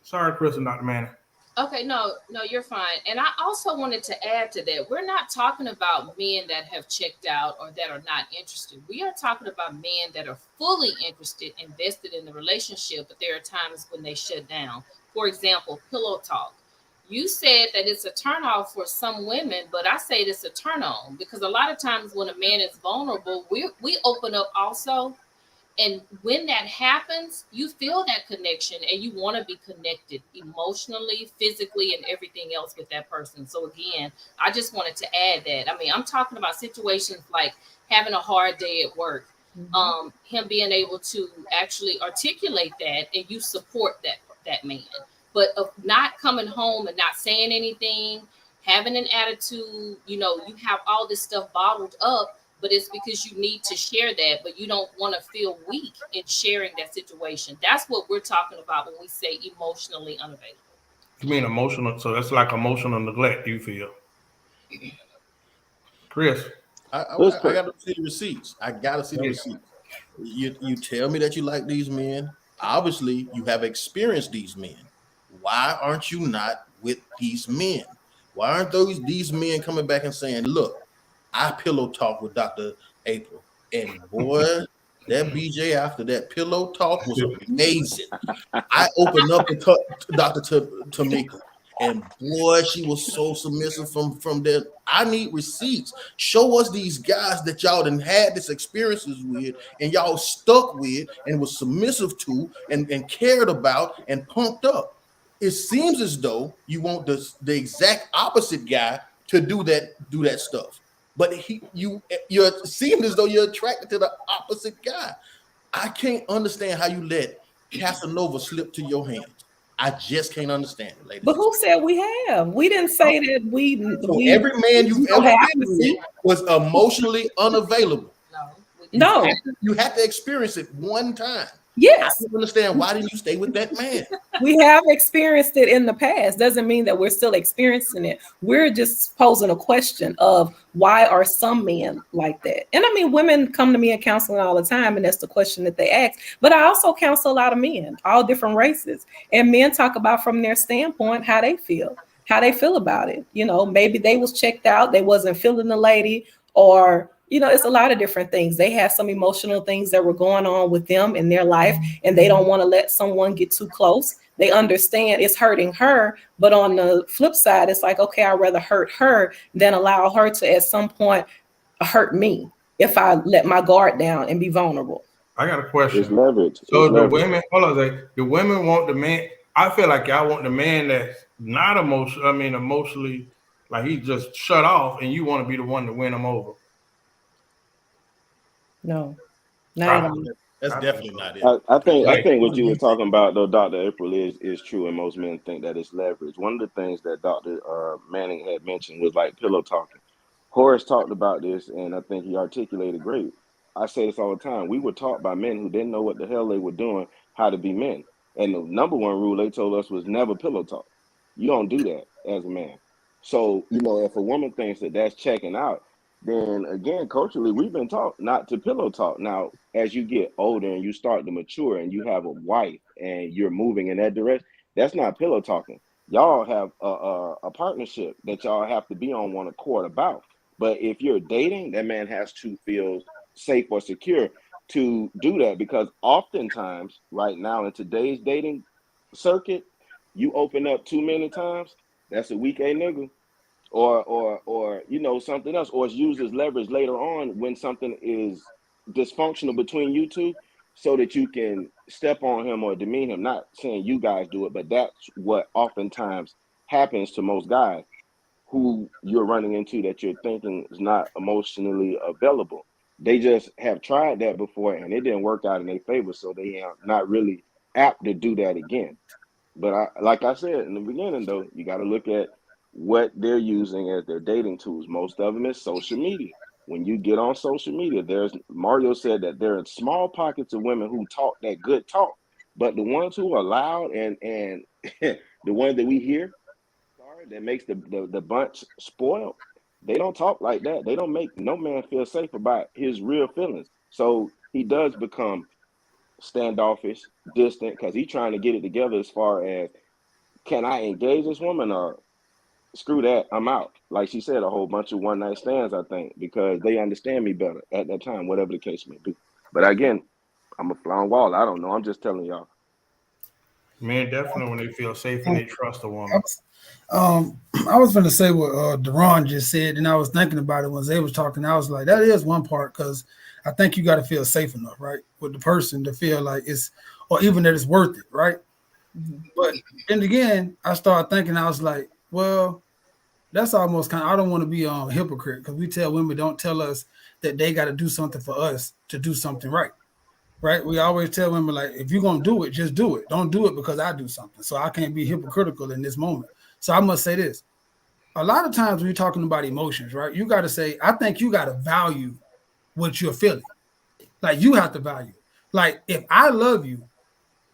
Sorry, Chris and Dr. Manning. Okay, no, you're fine. And I also wanted to add to that. We're not talking about men that have checked out or that are not interested. We are talking about men that are fully interested, invested in the relationship, but there are times when they shut down. For example, pillow talk. You said that it's a turn off for some women, but I say it's a turn on because a lot of times when a man is vulnerable, we open up also. And when that happens, you feel that connection and you want to be connected emotionally, physically, and everything else with that person. So again, I just wanted to add that. I mean, I'm talking about situations like having a hard day at work, him being able to actually articulate that and you support that man. But of not coming home and not saying anything, having an attitude, you have all this stuff bottled up. But it's because you need to share that, but you don't want to feel weak in sharing that situation. That's what we're talking about when we say emotionally unavailable. You mean emotional? So that's like emotional neglect, you feel? Chris? I got to see the receipts. I got to see the receipts. You tell me that you like these men. Obviously, you have experienced these men. Why aren't you not with these men? Why aren't these men coming back and saying, look, I pillow talk with Dr. April, and boy, that BJ after that pillow talk was amazing. I opened up and talked to Dr. Tamika, and boy, she was so submissive from there. I need receipts. Show us these guys that y'all done had this experiences with, and y'all stuck with, and was submissive to, and cared about, and pumped up. It seems as though you want the exact opposite guy to do that stuff. But it seems as though you're attracted to the opposite guy. I can't understand how you let Casanova slip to your hands. I just can't understand it, ladies. But who said we have? We didn't say that we every man you've ever been with was emotionally unavailable. No. You had to experience it one time. Yes. I don't understand. Why didn't you stay with that man? We have experienced it in the past. Doesn't mean that we're still experiencing it. We're just posing a question of why are some men like that? And I mean, women come to me in counseling all the time, and that's the question that they ask. But I also counsel a lot of men, all different races. And men talk about from their standpoint how they feel about it. Maybe they was checked out, they wasn't feeling the lady, or it's a lot of different things. They have some emotional things that were going on with them in their life, and they don't want to let someone get too close. They understand it's hurting her, but on the flip side, it's like, okay, I'd rather hurt her than allow her to at some point hurt me if I let my guard down and be vulnerable. I got a It's question. leverage. So It's the leverage. women, hold on a second. The women want the man. I feel like y'all want the man that's not emotional. I mean, emotionally, like he's just shut off, and you want to be the one to win him over. No, not at I, all. That's I definitely not it. I think what you were talking about though, Dr. April, is true, and most men think that it's leverage. One of the things that Dr. Manning had mentioned was like pillow talking. Horace talked about this, and I think he articulated great. I say this all the time. We were taught by men who didn't know what the hell they were doing how to be men, and the number one rule they told us was never pillow talk. You don't do that as a man. So if a woman thinks that that's checking out, then again, culturally, we've been taught not to pillow talk. Now, as you get older and you start to mature and you have a wife and you're moving in that direction, that's not pillow talking. Y'all have a partnership that y'all have to be on one accord about. But if you're dating, that man has to feel safe or secure to do that, because oftentimes, right now in today's dating circuit, you open up too many times, that's a weak A nigga, or something else, or it's used as leverage later on when something is dysfunctional between you two, so that you can step on him or demean him. Not saying you guys do it, but that's what oftentimes happens to most guys who you're running into that you're thinking is not emotionally available. They just have tried that before and it didn't work out in their favor, so they are not really apt to do that again. But like I said in the beginning, though, you got to look at what they're using as their dating tools. Most of them is social media. When you get on social media, Mario said that there are small pockets of women who talk that good talk, but the ones who are loud and the ones that we hear, sorry, that makes the bunch spoiled. They don't talk like that. They don't make no man feel safe about his real feelings. So he does become standoffish, distant, because he's trying to get it together as far as, can I engage this woman, or screw that, I'm out. Like she said, a whole bunch of one night stands, I think, because they understand me better at that time, whatever the case may be. But again, I'm a fly on wall. I don't know. I'm just telling y'all. men definitely when they feel safe and they trust a I woman. was, I was going to say what Deron just said, and I was thinking about it when they was talking. I was like, that is one part, because I think you got to feel safe enough, right, with the person to feel like it's, or even that it's worth it, right? But then again, I started thinking, I was like, well, that's almost kind of, I don't want to be a hypocrite, because we tell women, don't tell us that they got to do something for us to do something right. Right? We always tell women, like, if you're gonna do it, just do it. Don't do it because I do something. So I can't be hypocritical in this moment. So I must say this. A lot of times when you're talking about emotions, right? You got to say, I think you got to value what you're feeling. Like you have to value. Like if I love you,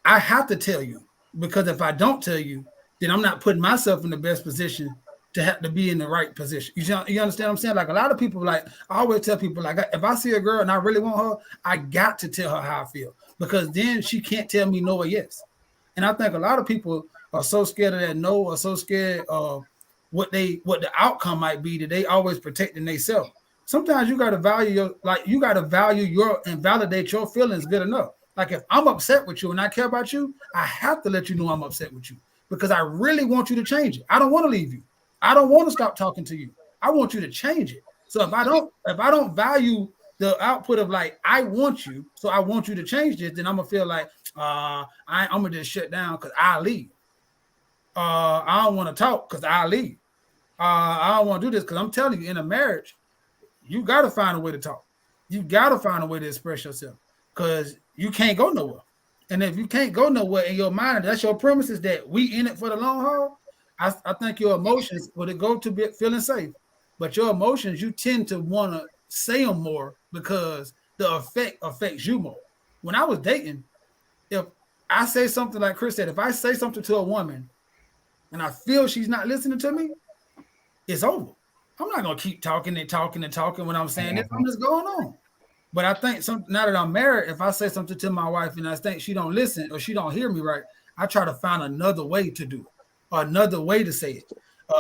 I have to tell you, because if I don't tell you, then I'm not putting myself in the best position to have to be in the right position. You understand what I'm saying? Like a lot of people, like I always tell people, like if I see a girl and I really want her, I got to tell her how I feel, because then she can't tell me no or yes. And I think a lot of people are so scared of that no, or so scared of what the outcome might be, that they always protecting themselves. Sometimes you gotta value your and validate your feelings good enough. Like if I'm upset with you and I care about you, I have to let you know I'm upset with you, because I really want you to change it. I don't want to leave you. I don't want to stop talking to you. I want you to change it. So if I don't value the output of like I want you, so I want you to change this, then I'm gonna feel like I'm gonna just shut down because I leave. I don't want to talk because I leave. I don't want to do this, because I'm telling you, in a marriage, you got to find a way to talk. You got to find a way to express yourself, because you can't go nowhere. And if you can't go nowhere in your mind, that's your premises that we in it for the long haul. I think your emotions, would it go to be feeling safe, but your emotions, you tend to want to say them more because the effect affects you more. When I was dating, if I say something like Chris said, if I say something to a woman and I feel she's not listening to me, it's over. I'm not gonna keep talking and talking and talking when I'm saying this. I'm just going on. But I think now that I'm married, if I say something to my wife and I think she don't listen or she don't hear me right, I try to find another way to do it, or another way to say it,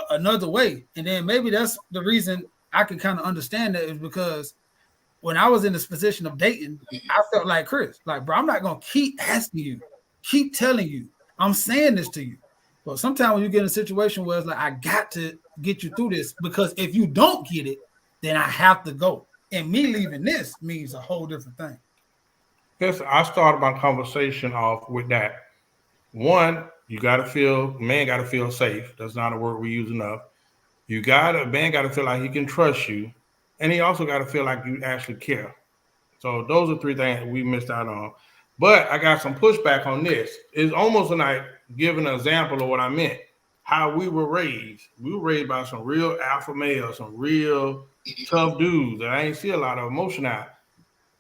another way. And then maybe that's the reason I can kind of understand that, is because when I was in this position of dating, I felt like Chris, like, bro, I'm not gonna keep asking you, keep telling you, I'm saying this to you. But sometimes when you get in a situation where it's like, I got to get you through this, because if you don't get it, then I have to go. And me leaving this means a whole different thing. Yes, I started my conversation off with that. One, man got to feel safe. That's not a word we use enough. Man got to feel like he can trust you. And he also got to feel like you actually care. So those are three things we missed out on. But I got some pushback on this. It's almost like giving an example of what I meant. How we were raised. We were raised by some real alpha males, some real tough dudes that I ain't see a lot of emotion out.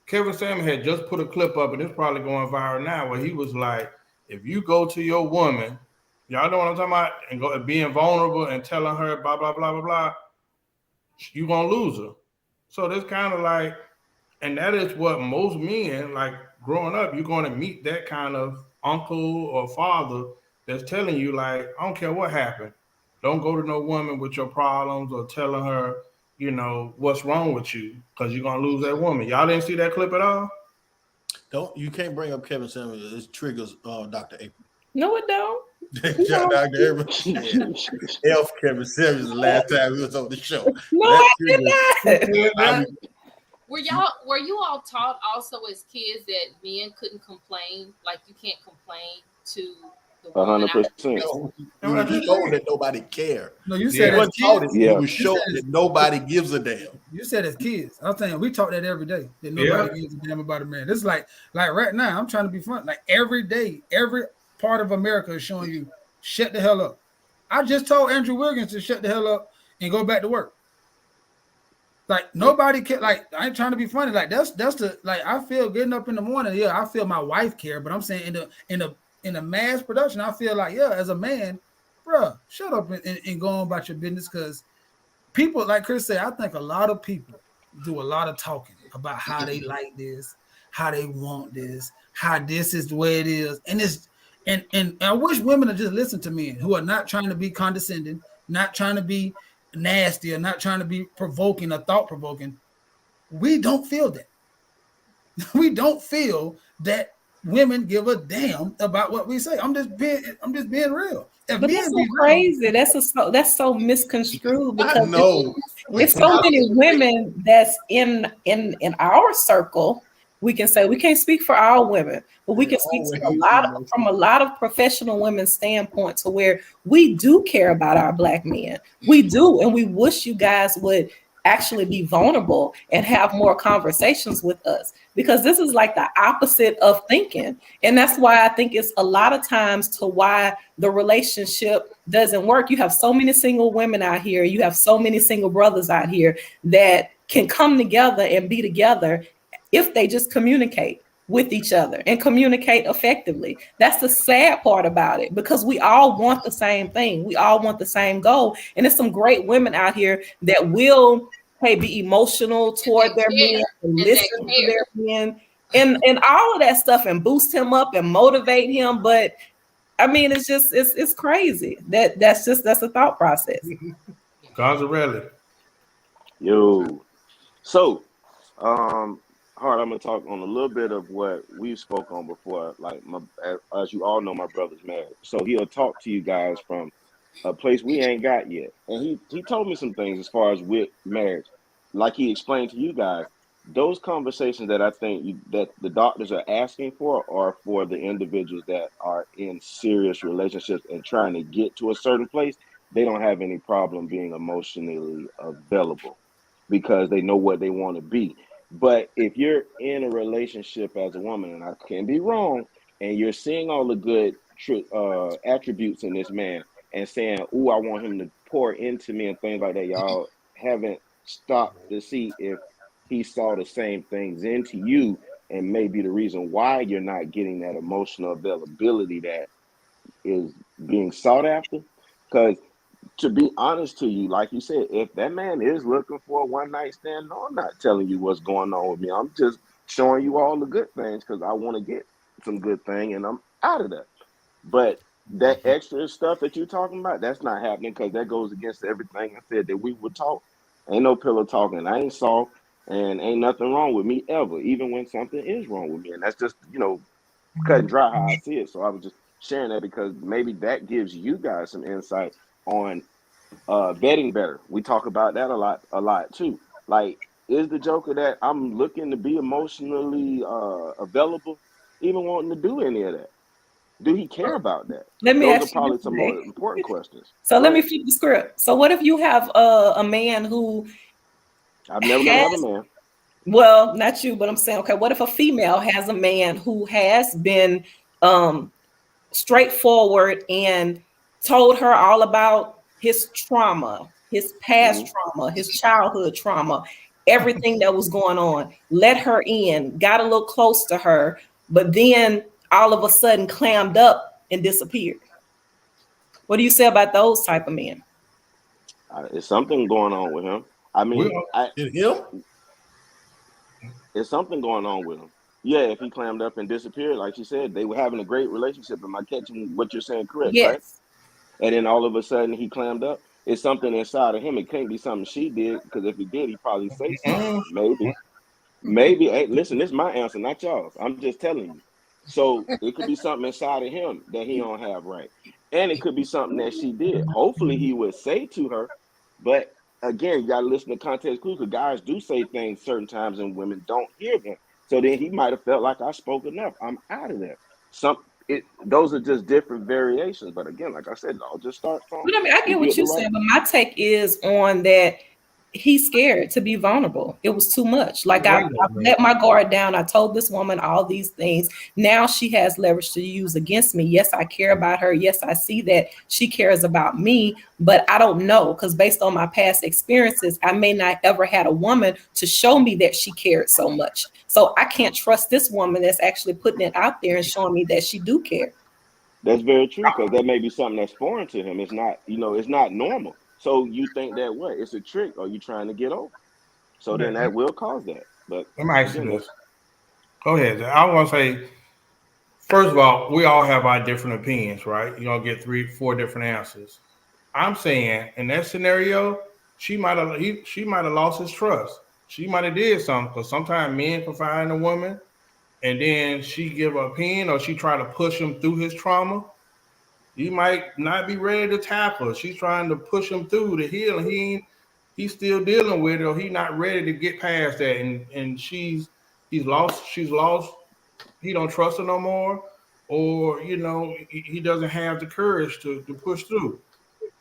Kevin Samuel had just put a clip up, and it's probably going viral now, where he was like, if you go to your woman, y'all know what I'm talking about, and go being vulnerable and telling her blah, blah, blah, blah, blah, you're going to lose her. So that's kind of like, and that is what most men, like growing up, you're going to meet that kind of uncle or father that's telling you, like, I don't care what happened. Don't go to no woman with your problems or telling her, what's wrong with you, because you're going to lose that woman. Y'all didn't see that clip at all? You can't bring up Kevin Samuels. It triggers Dr. April. No, it don't. Dr. April F. Kevin Samuels the last time he was on the show. No, I did not. Were you all taught also as kids that men couldn't complain? Like you can't complain to the woman? 100%. You were shown that nobody cared. No, you said as kids. You were shown that nobody gives a damn. You said as kids. I'm saying we talk that every day, that nobody gives a damn about a man. It's like right now, I'm trying to be fun. Like every day, every part of America is showing you, shut the hell up. I just told Andrew Wiggins to shut the hell up and go back to work. Like nobody can. Like I ain't trying to be funny. Like that's the, like I feel getting up in the morning. Yeah, I feel my wife care, but I'm saying in the mass production, I feel like as a man, bro, shut up and go on about your business. Because people, like Chris said, I think a lot of people do a lot of talking about how they like this, how they want this, how this is the way it is, and I wish women would just listen to men who are not trying to be condescending, not trying to be nasty, or not trying to be provoking or thought-provoking. We don't feel that. We don't feel that women give a damn about what we say. I'm just being real. But that's so crazy. That's so misconstrued, because it's so many women that's in our circle. We can say, we can't speak for all women, but we can speak from a lot of professional women's standpoint, to where we do care about our Black men. We do, and we wish you guys would actually be vulnerable and have more conversations with us, because this is like the opposite of thinking. And that's why I think it's a lot of times to why the relationship doesn't work. You have so many single women out here. You have so many single brothers out here that can come together and be together if they just communicate with each other and communicate effectively. That's the sad part about it, because we all want the same thing. We all want the same goal. And there's some great women out here that will be emotional toward their men and listen to their men and all of that stuff, and boost him up and motivate him. But I mean, it's crazy. That's a thought process. Gonzarelli. Yo. So, Hard, I'm gonna talk on a little bit of what we've spoke on before. Like as you all know, my brother's married, so he'll talk to you guys from a place we ain't got yet. And he told me some things as far as with marriage, like he explained to you guys. Those conversations that I think that the doctors are asking for are for the individuals that are in serious relationships and trying to get to a certain place. They don't have any problem being emotionally available because they know what they want to be. But if you're in a relationship as a woman, and I can be wrong, and you're seeing all the good attributes in this man and saying, "Ooh, I want him to pour into me," and things like that, y'all haven't stopped to see if he saw the same things into you, and maybe the reason why you're not getting that emotional availability that is being sought after. Because to be honest to you, like you said, if that man is looking for a one night stand, no, I'm not telling you what's going on with me. I'm just showing you all the good things because I want to get some good thing and I'm out of that. But that extra stuff that you're talking about, that's not happening because that goes against everything I said that we would talk. Ain't no pillow talking. I ain't soft. and ain't nothing wrong with me ever, even when something is wrong with me. And that's just, cut and dry how I see it. So I was just sharing that because maybe that gives you guys some insight on vetting better. We talk about that a lot too. Like, is the Joker that I'm looking to be emotionally available, even wanting to do any of that? Do he care about that? Let me Those are ask you probably this some way. more important questions. So Go let me ahead. flip the script. So what if you have a man who I'm never gonna have a has, man. well, not you, but I'm saying, okay, what if a female has a man who has been straightforward and told her all about his trauma, his past Mm-hmm. trauma, his childhood trauma, everything that was going on, let her in, got a little close to her, but then all of a sudden clammed up and disappeared? What do you say about those type of men? It's something going on with him. I We mean, all, In him? it's something going on with him. Yeah, if he clammed up and disappeared, like you said, they were having a great relationship. Am I catching what you're saying correct, right? Yes. And then all of a sudden he clammed up. It's something inside of him. It can't be something she did, because if he did, he'd probably say something. mm, Maybe. Maybe. Hey, listen, this is my answer, not y'all's. I'm just telling you. So it could be something inside of him that he don't have right. And it could be something that she did. Hopefully he would say to her. But again, you gotta listen to context clues, because guys do say things certain times and women don't hear them. So then he might have felt like I spoke enough. I'm out of there. Those are just different variations. But again, like I said, it all just starts from, But I mean, I is get you what at the you're right. saying, but my take is on that he's scared to be vulnerable. It was too much. Like wait I a minute. let my guard down. I told this woman all these things. Now she has leverage to use against me. Yes, I care about her. Yes, I see that she cares about me, but I don't know, because based on my past experiences, I may not ever had a woman to show me that she cared so much. So I can't trust this woman that's actually putting it out there and showing me that she do care. That's very true, because that may be something that's foreign to him. It's not, it's not normal. So you think that what? It's a trick, or you trying to get over. So then that will cause that. But Let me ask you again, this. that's Go ahead. I want to say, first of all, we all have our different opinions, right? You're gonna get 3, 4 different answers. I'm saying in that scenario, she might have lost his trust. She might have did something, because sometimes men confide in a woman and then she give her opinion or she try to push him through his trauma. He might not be ready to tackle her. She's trying to push him through the heal, and he's still dealing with it, or he's not ready to get past that. And she's lost. He don't trust her no more, or he doesn't have the courage to push through.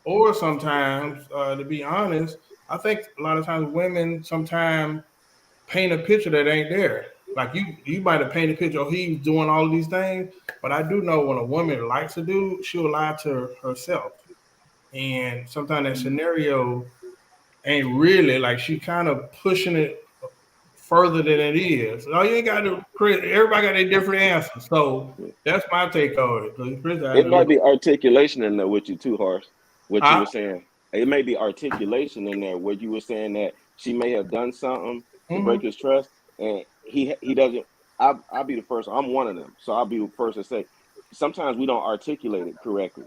Or sometimes, to be honest, I think a lot of times women sometimes paint a picture that ain't there. Like you might have painted a picture, oh, he's doing all of these things, but I do know when a woman likes a dude, she'll lie to herself. And sometimes that scenario ain't really, like, she kind of pushing it further than it is. No, you ain't got to. Everybody got their different answers, so that's my take on it. Because Chris had it to might look. be articulation in there with you too, Horace. What you Huh? were saying. It may be articulation in there where you were saying that she may have done something to break Mm-hmm. his trust, and he doesn't. I'll be the first. I'm one of them, so I'll be the first to say. Sometimes we don't articulate it correctly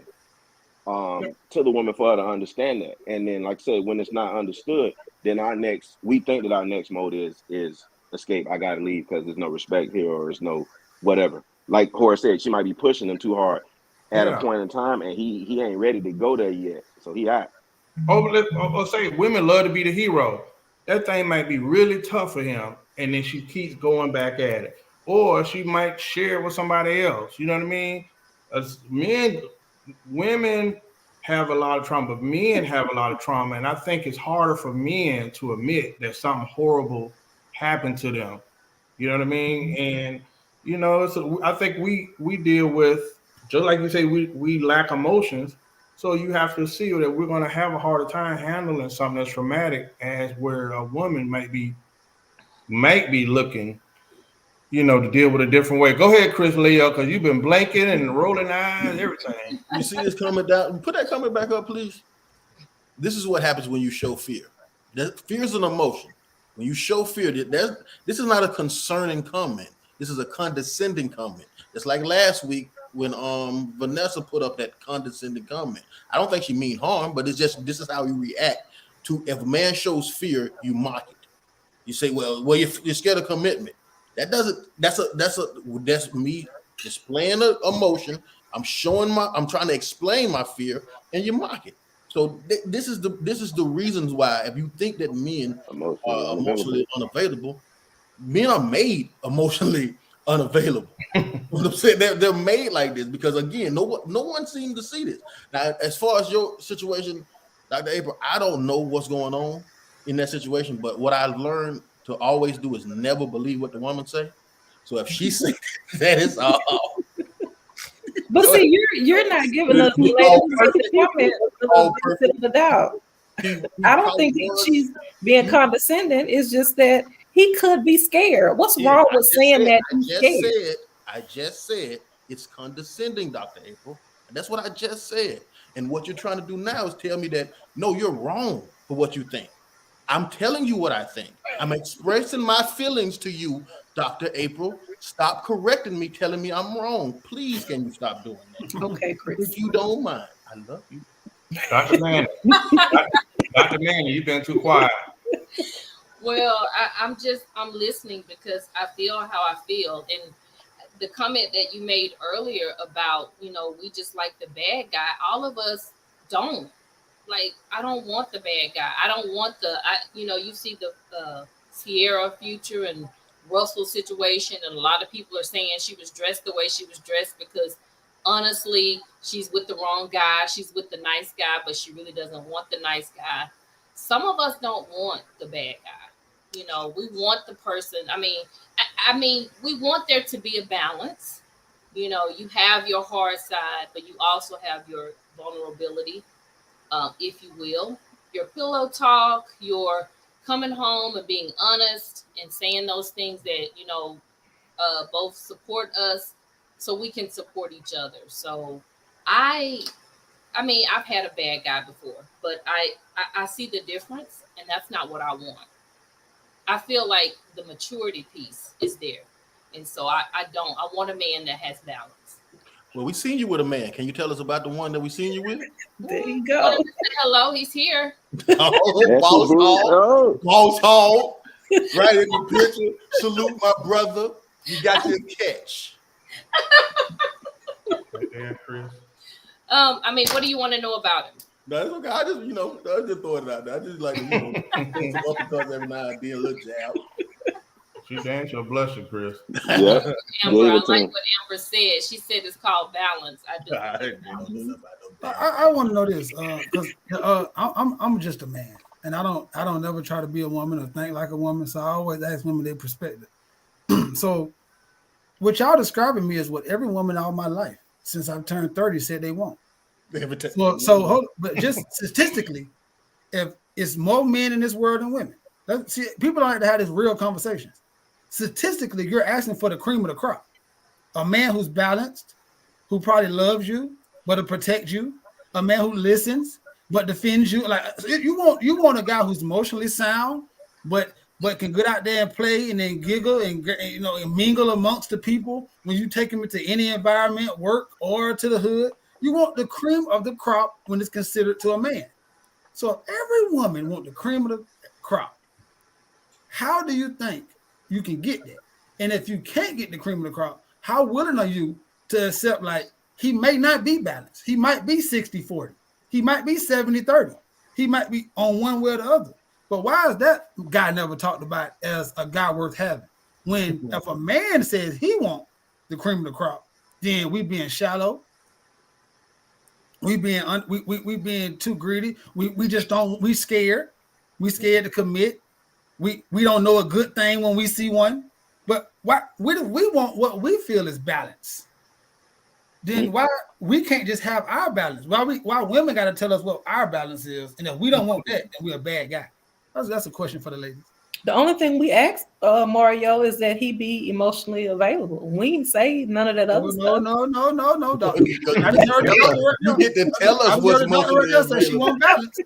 to the woman for her to understand that. And then, like I said, when it's not understood, then we think that our next mode is escape. I gotta leave because there's no respect here, or there's no whatever. Like Horace said, she might be pushing him too hard at a Yeah. point in time, and he ain't ready to go there yet. So he out. Or say women love to be the hero. That thing might be really tough for him, and then she keeps going back at it. Or she might share it with somebody else. You know what I mean? As women have a lot of trauma, but men have a lot of trauma, and I think it's harder for men to admit that something horrible happened to them. You know what I mean? And I think we deal with, just like you say, we lack emotions. So you have to see that we're going to have a harder time handling something that's traumatic, as where a woman might be looking, to deal with a different way. Go ahead, Chris Leo, because you've been blinking and rolling eyes, everything. You see this comment down? Put that comment back up, please. This is what happens when you show fear. Fear is an emotion. When you show fear, this is not a concerning comment. This is a condescending comment. It's like last week when Vanessa put up that condescending comment. I don't think she mean harm, but it's just this is how you react to if a man shows fear, you mock it. You say, well, you're scared of commitment. That's me displaying an emotion. I'm trying to explain my fear, and you mock it. So this is the reasons why, if you think that men Emotionally are unavailable. emotionally unavailable, men are made emotionally unavailable. What I'm saying, they're made like this because, again, no one seems to see this. Now, as far as your situation, Dr. April, I don't know what's going on in that situation, but what I've learned to always do is never believe what the woman say. So if she says that, it's all. But see, you're not giving us the ladies the benefit of the doubt. I don't think she's being condescending. It's just that he could be scared. What's wrong with saying that he's scared? I just said it's condescending, Dr. April. And that's what I just said. And what you're trying to do now is tell me that, no, you're wrong for what you think. I'm telling you what I think. I'm expressing my feelings to you, Dr. April. Stop correcting me, telling me I'm wrong. Please, can you stop doing that? Okay, Chris. If you don't mind. I love you. Dr. Manning. Dr. Manning, you've been too quiet. Well, I'm listening because I feel how I feel. And the comment that you made earlier about, we just like the bad guy. All of us don't. Like, I don't want the bad guy. I don't want you see the Sierra Future and Russell situation, and a lot of people are saying she was dressed the way she was dressed because honestly, she's with the wrong guy. She's with the nice guy, but she really doesn't want the nice guy. Some of us don't want the bad guy. We want the person. I mean, we want there to be a balance. You have your hard side, but you also have your vulnerability, if you will. Your pillow talk, your coming home and being honest and saying those things that, both support us so we can support each other. So I've had a bad guy before, but I see the difference, and that's not what I want. I feel like the maturity piece is there. And so I want a man that has balance. Well, we seen you with a man. Can you tell us about the one that we seen you with? There you go. Hello, he's here. Boss hog, right in the picture. Salute my brother. You got your catch. Damn, Chris. What do you want to know about him? No, it's okay. I just throw it out there. I just like to, every now and then, a little jab. She dance your blushing, Chris. Yeah. Amber, I like what Amber said. She said it's called balance. I want to know this because I'm just a man, and I don't never try to be a woman or think like a woman. So I always ask women their perspective. So what y'all describing me is what every woman all my life since I've turned 30 said they want. But just statistically, if it's more men in this world than women, see, people don't like to have this real conversations. Statistically, you're asking for the cream of the crop. A man who's balanced, who probably loves you, but to protect you. A man who listens, but defends you. Like you want a guy who's emotionally sound, but can get out there and play and then giggle and mingle amongst the people when you take him into any environment, work or to the hood. You want the cream of the crop when it's considered to a man. So every woman wants the cream of the crop. How do you think you can get that? And if you can't get the cream of the crop, how willing are you to accept, like, he may not be balanced. He might be 60-40. He might be 70-30. He might be on one way or the other. But why is that guy never talked about as a guy worth having? When if a man says he wants the cream of the crop, then we being shallow. We being too greedy. We just don't. We scared. We scared to commit. We don't know a good thing when we see one. But why we want what we feel is balance? Then why we can't just have our balance? Why women got to tell us what our balance is? And if we don't want that, then we're a bad guy. That's a question for the ladies. The only thing we ask Mario is that he be emotionally available. We didn't say none of that other stuff. No, doctor. You get to tell us what's emotionally available. She won't balance.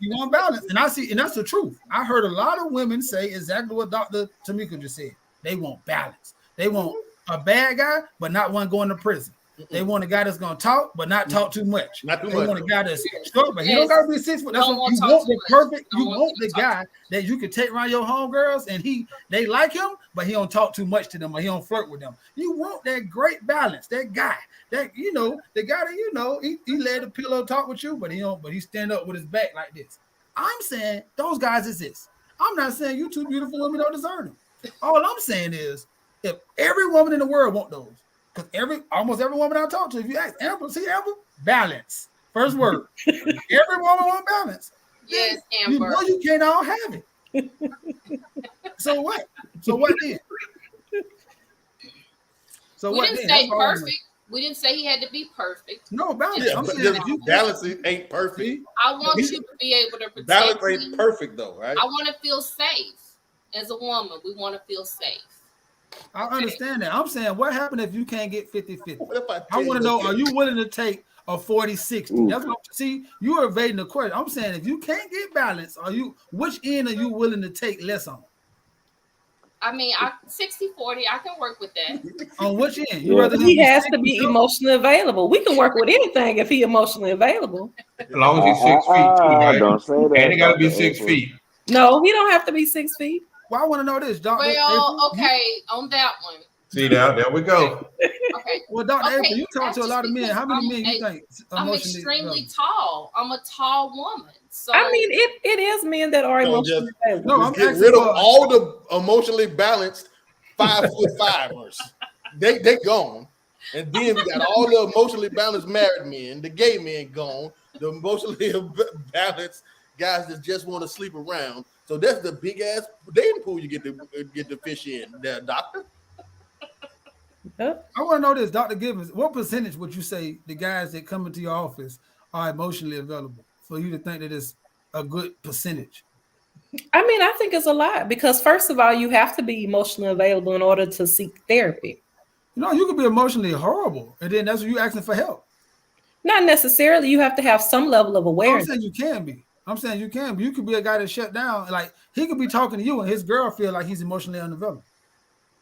She won't balance. And that's the truth. I heard a lot of women say exactly what Dr. Tamika just said. They want balance. They want a bad guy, but not one going to prison. They want a guy that's gonna talk, but not talk too much. Not too They much. want a guy that's short, but he don't Yes. gotta be 6 foot. That's Don't what want you talk want. too The much. perfect. Don't You want want to the talk guy that you can take around your homegirls, and they like him, but he don't talk too much to them, or he don't flirt with them. You want that great balance. That guy, the guy that he lay the pillow talk with you, but he stand up with his back like this. I'm saying those guys exist. I'm not saying you two beautiful women don't deserve them. All I'm saying is, if every woman in the world want those, because almost every woman I talk to, if you ask Amber, balance. First word. Every woman want balance. Yes, You Amber. know you can't all have it. So what? So what then? So We what didn't then? say That's all I'm perfect. We didn't say he had to be perfect. No, balance. Yeah, I'm but saying if you balance ain't perfect. I want you to be able to protect Balance me. ain't perfect though, right? I want to feel safe. As a woman, we want to feel safe. I understand that. I'm saying, what happened if you can't get 50-50? What if I I tell want to you, know, are you willing to take a 40-60? That's what see, you're evading the question. I'm saying, if you can't get balance, which end are you willing to take less on? I mean, 60-40, I can work with that. On which end? Yeah. Rather He him has to be emotionally available. We can work with anything if he emotionally available. As long as he's 6 feet, too, right? Don't say that. And it got to be Dr. 6 April. feet. No, he don't have to be 6 feet. Well, I want to know this, Dr. Well, April. okay, on that one. See, there we go. Okay. Well, Dr. Okay, April, you talk to a lot of men. How many men you think I'm emotionally extremely tall. I'm a tall woman. So I mean, it is men that are So emotionally just- available. No, Just I'm get asking rid of for- all the emotionally balanced 5'5"ers. They gone. And then we got all the emotionally balanced married men, the gay men gone, the emotionally balanced guys that just want to sleep around. So that's the big ass dating pool you get to fish in, there, doctor. I want to know this, Dr. Gibbons. What percentage would you say the guys that come into your office are emotionally available for you to think that it's a good percentage? I mean, I think it's a lot because first of all, you have to be emotionally available in order to seek therapy. You could be emotionally horrible, and then that's when you're asking for help. Not necessarily. You have to have some level of I'm awareness. saying you can be. I'm saying you can be. You could be a guy that shut down. Like, he could be talking to you and his girl feel like he's emotionally undeveloped.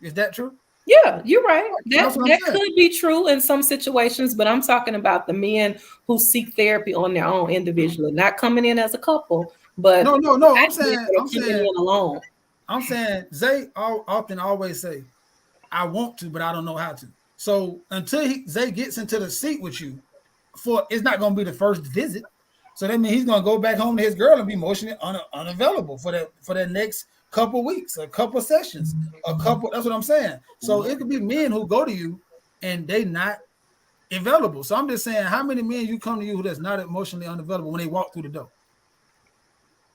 Is that true? Yeah, you're right. That's That what I'm saying. could be true in some situations, but I'm talking about the men who seek therapy on their own individually, not coming in as a couple, but No. I'm saying alone. I'm saying Zay often always say, I want to, but I don't know how to. So until Zay gets into the seat with you, it's not going to be the first visit. So that means he's going to go back home to his girl and be emotionally unavailable for that next couple weeks, a couple sessions, that's what I'm saying. So it could be men who go to you and they not available. So I'm just saying, how many men you come to you that's not emotionally unavailable when they walk through the door?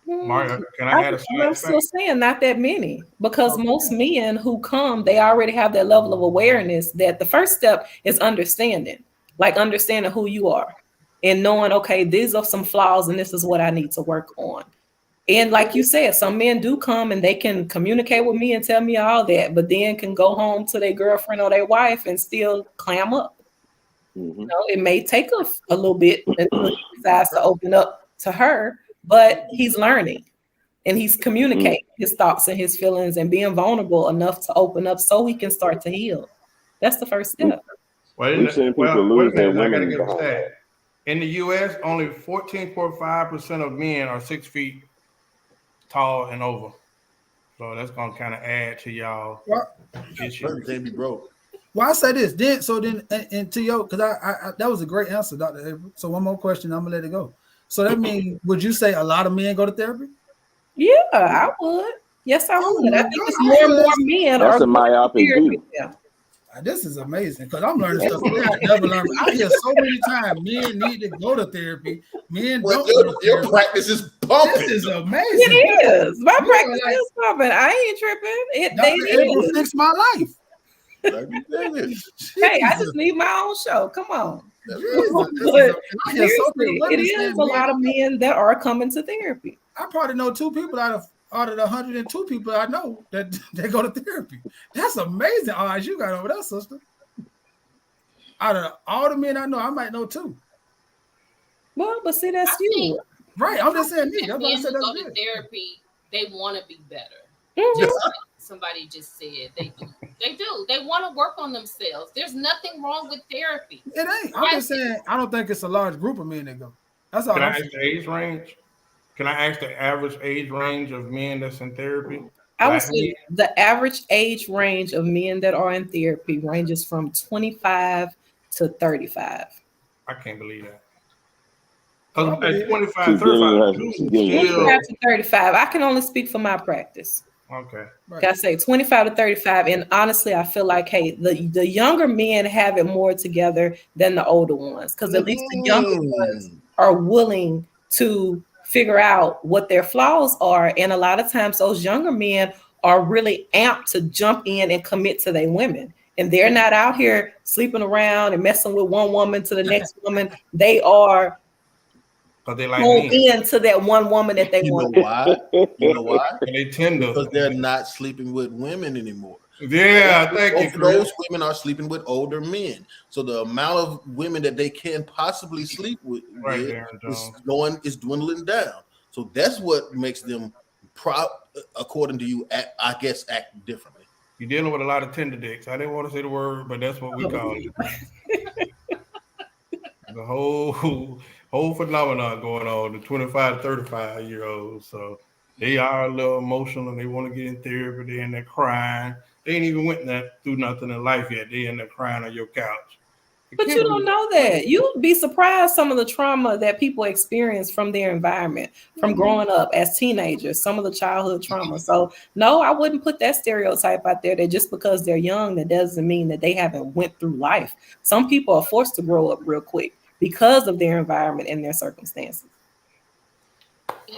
Mario, can I add a I'm still saying not that many because most men who come, they already have that level of awareness that the first step is understanding who you are and knowing, okay, these are some flaws and this is what I need to work on. And like you said, some men do come and they can communicate with me and tell me all that, but then can go home to their girlfriend or their wife and still clam up. Mm-hmm. It may take a little bit until he decides to open up to her, but he's learning and he's communicating his thoughts and his feelings and being vulnerable enough to open up so he can start to heal. That's the first step. We've seen people lose their women. I gotta give a stat. In the U.S., only 14.5% of men are 6 feet tall and over. So that's gonna kind of add to y'all issue. Can't be broke. Well, I say this, and to your, because I that was a great answer, Dr. April. So one more question, I'm gonna let it go. So that means, would you say a lot of men go to therapy? Yeah, I would. Yes, I would. I think it's more and more men. That's a myopic view. Yeah. This is amazing because I'm learning stuff today I never learned. I hear so many times men need to go to therapy. Men don't go to therapy. Your practice is pumping. This is amazing. It is. My practice is pumping. I ain't tripping. Dr. April fixed my life. Hey, I just need my own show. Come on. Seriously, it is a lot of men that are coming to therapy. I probably know 2 people out of the 102 people I know that they go to therapy. That's amazing. Odds you got over there, sister. Out of all the men I know, I might know 2. Well, but see, that's you. Right. I'm just saying me. That's why I Men said who that's go to good. therapy, they want to be better. Mm-hmm. somebody just said. They do. They do. They want to work on themselves. There's nothing wrong with therapy. It ain't. I'm just saying, I don't think it's a large group of men that go. That's all Can I I'm ask saying. the age range? Can I ask the average age range of men that's in therapy? I would Black say men? the average age range of men that are in therapy ranges from 25 to 35. I can't believe that. I Because believe at it. 25, She's giving you 35, her. dudes She's giving you her. 25 to 35. I can only speak for my practice. okay. Right. Like I say 25 to 35. And honestly, I feel like, hey, the younger men have it more together than the older ones. Because at least the younger ones are willing to figure out what their flaws are. And a lot of times those younger men are really amped to jump in and commit to their women. And they're not out here sleeping around and messing with one woman to the next woman. They are Because they like honed men. into that one woman that they You know want. why? You know why? And they tender. Because they're not sleeping with women anymore. Yeah, thank you, Both of those Chris. women are sleeping with older men. So the amount of women that they can possibly sleep with Right, Darren Jones. is dwindling down. So that's what makes them according to you, I guess, act differently. You're dealing with a lot of tender dicks. I didn't want to say the word, but that's what we call it. The whole phenomenon going on, the 25 to 35-year-olds. So they are a little emotional and they want to get in therapy. They're in there crying. They ain't even went through nothing in life yet. They in there crying on your couch. But you don't know that. You'd be surprised some of the trauma that people experience from their environment, from growing up as teenagers, some of the childhood trauma. So no, I wouldn't put that stereotype out there that just because they're young, that doesn't mean that they haven't went through life. Some people are forced to grow up real quick because of their environment and their circumstances.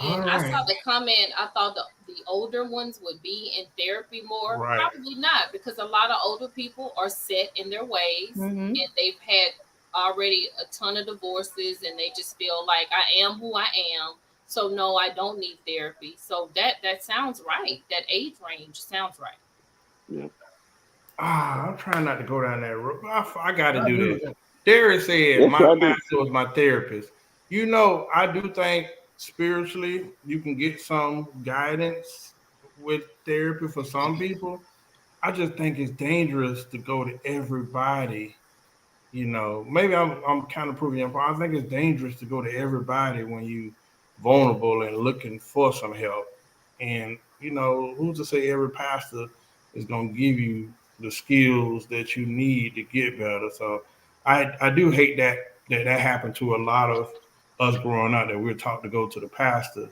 And I saw the comment, I thought the older ones would be in therapy more. Right. Probably not, because a lot of older people are set in their ways and they've had already a ton of divorces and they just feel like I am who I am. So no, I don't need therapy. So that sounds right. That age range sounds right. Yeah. I'm trying not to go down that road. I got to do this. Derek said Yes, my I do. pastor was my therapist. You know, I do think spiritually you can get some guidance with therapy for some people. I just think it's dangerous to go to everybody. You know, maybe I'm kind of proving you. I think it's dangerous to go to everybody when you vulnerable and looking for some help. And you know, who's to say every pastor is going to give you the skills that you need to get better? So I do hate that happened to a lot of us growing up, that we're taught to go to the pastor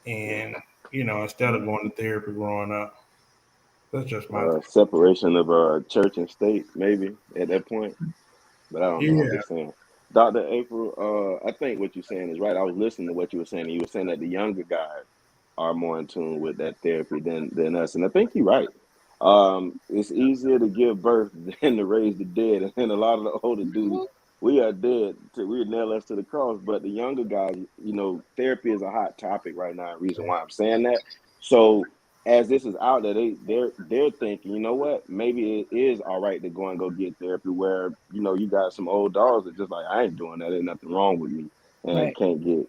and, you know, instead of going to therapy growing up. That's just my Separation of church and state, maybe at that point. But I don't know. I'm just saying. Dr. April, I think what you're saying is right. I was listening to what you were saying. And you were saying that the younger guys are more in tune with that therapy than us. And I think you're right. It's easier to give birth than to raise the dead. And a lot of the older dudes, we are dead. We nail us to the cross. But the younger guys, you know, therapy is a hot topic right now. And reason why I'm saying that. So as this is out there, they're thinking, you know what, maybe it is all right to go and go get therapy, where, you know, you got some old dogs that just like, I ain't doing that, there's nothing wrong with me, and can't get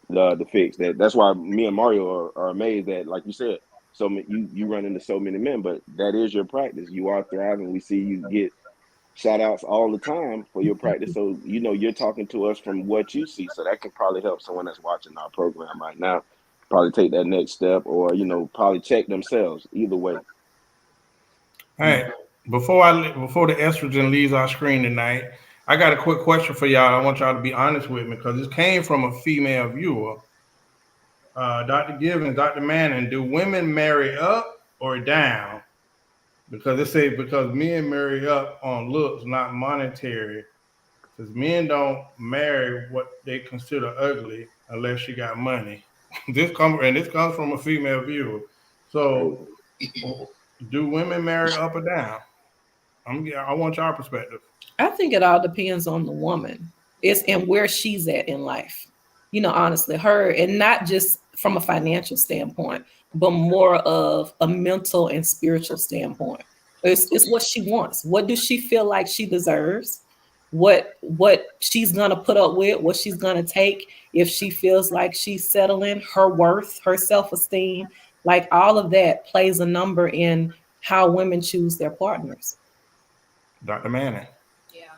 the fix. That's why me and Mario are amazed that, like you said, so you run into so many men, but that is your practice. You are thriving. We see you get shout outs all the time for your practice. So, you know, you're talking to us from what you see. So that can probably help someone that's watching our program right now probably take that next step, or, you know, probably check themselves. Either way. All right. Before the estrogen leaves our screen tonight, I got a quick question for y'all. I want y'all to be honest with me, because this came from a female viewer. Dr. Givens, Dr. Manning, do women marry up or down? Because they say because men marry up on looks, not monetary. Because men don't marry what they consider ugly unless you got money. This comes from a female viewer. So, do women marry up or down? I want y'all perspective. I think it all depends on the woman. It's and where she's at in life. You know, honestly, her, and not just from a financial standpoint, but more of a mental and spiritual standpoint. It's what she wants. What does she feel like she deserves? What she's gonna put up with, what she's gonna take if she feels like she's settling, her worth, her self-esteem. Like all of that plays a number in how women choose their partners. Dr. Manning. Yeah,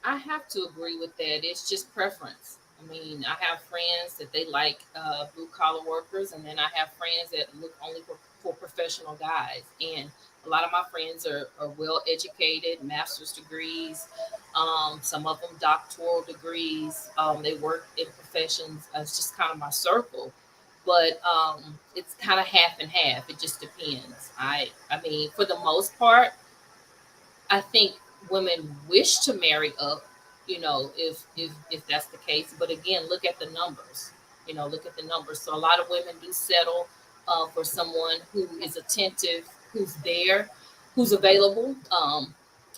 I have to agree with that. It's just preference. I mean, I have friends that they like blue collar workers, and then I have friends that look only for professional guys. And a lot of my friends are well educated, master's degrees, some of them doctoral degrees. They work in professions. It's just kind of my circle. But it's kind of half and half. It just depends. I mean, for the most part, I think women wish to marry up, if that's the case. But again, look at the numbers. Look at the numbers. So a lot of women do settle for someone who is attentive, who's there, who's available.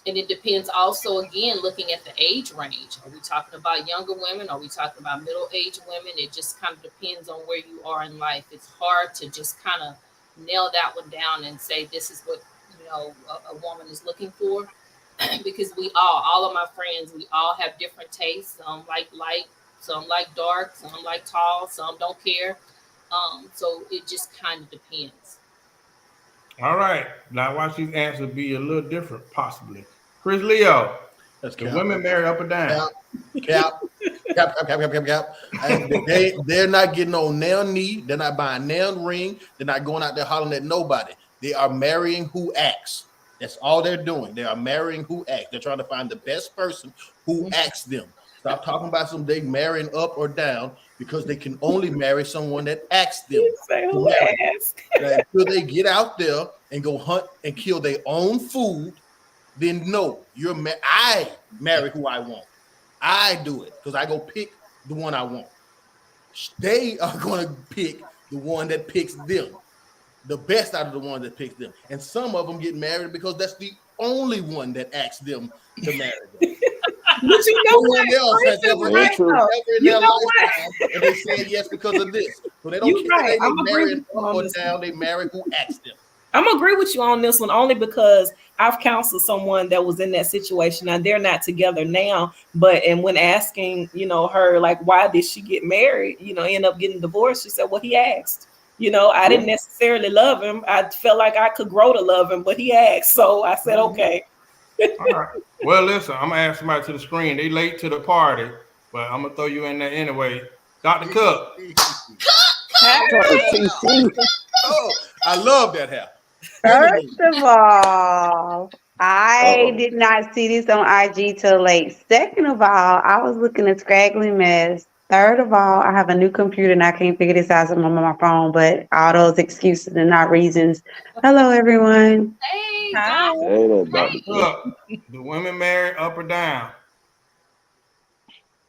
And it depends also, again, looking at the age range. Are we talking about younger women? Are we talking about middle-aged women? It just kind of depends on where you are in life. It's hard to just kind of nail that one down and say this is what a woman is looking for. Because all of my friends, we all have different tastes. Some like light, some like dark, some like tall, some don't care. So it just kind of depends. All right. Now watch these answers be a little different, possibly. Chris Leo, That's the cap. women marry up or down? Cap. And they're not getting on nail knee. They're not buying nail ring. They're not going out there hollering at nobody. They are marrying who acts. That's all they're doing. They are marrying who acts. They're trying to find the best person who acts them. Stop talking about some they marrying up or down because they can only marry someone that acts them. Say who asked? Until they get out there and go hunt and kill their own food, then no, I marry who I want. I do it because I go pick the one I want. They are going to pick the one that picks them, the best out of the one that picks them. And some of them get married because that's the only one that asks them to marry them. But you know what? And they said yes because of this. So they don't care. Right. They marry up or down. They marry who asks them. I'm gonna agree with you on this one only because I've counseled someone that was in that situation. Now they're not together now, and when asking, her like why did she get married, end up getting divorced, she said, well, he asked. I didn't necessarily love him. I felt like I could grow to love him, but he asked, so I said okay. All right. Well, listen, I'm gonna ask somebody to the screen. They late to the party, but I'm gonna throw you in there anyway. Dr. Cook. Oh, I love that hair. First of all, I did not see this on IG till late. Second of all, I was looking at scraggly mess. Third of all, I have a new computer and I can't figure this out, so I'm on my phone, but all those excuses are not reasons. Hello, everyone. Hey, Hi. Dr. Look, the women marry up or down?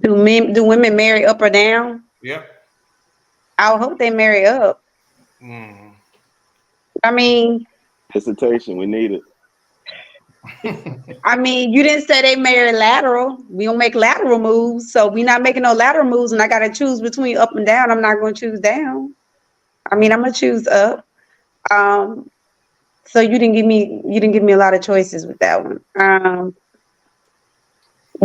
Do women marry up or down? Yep. I would hope they marry up. I mean, dissertation, we need it. I mean, you didn't say they marry lateral. We don't make lateral moves, so we're not making no lateral moves, and I got to choose between up and down. I'm not going to choose down. I mean, I'm going to choose up. So you didn't give me a lot of choices with that one.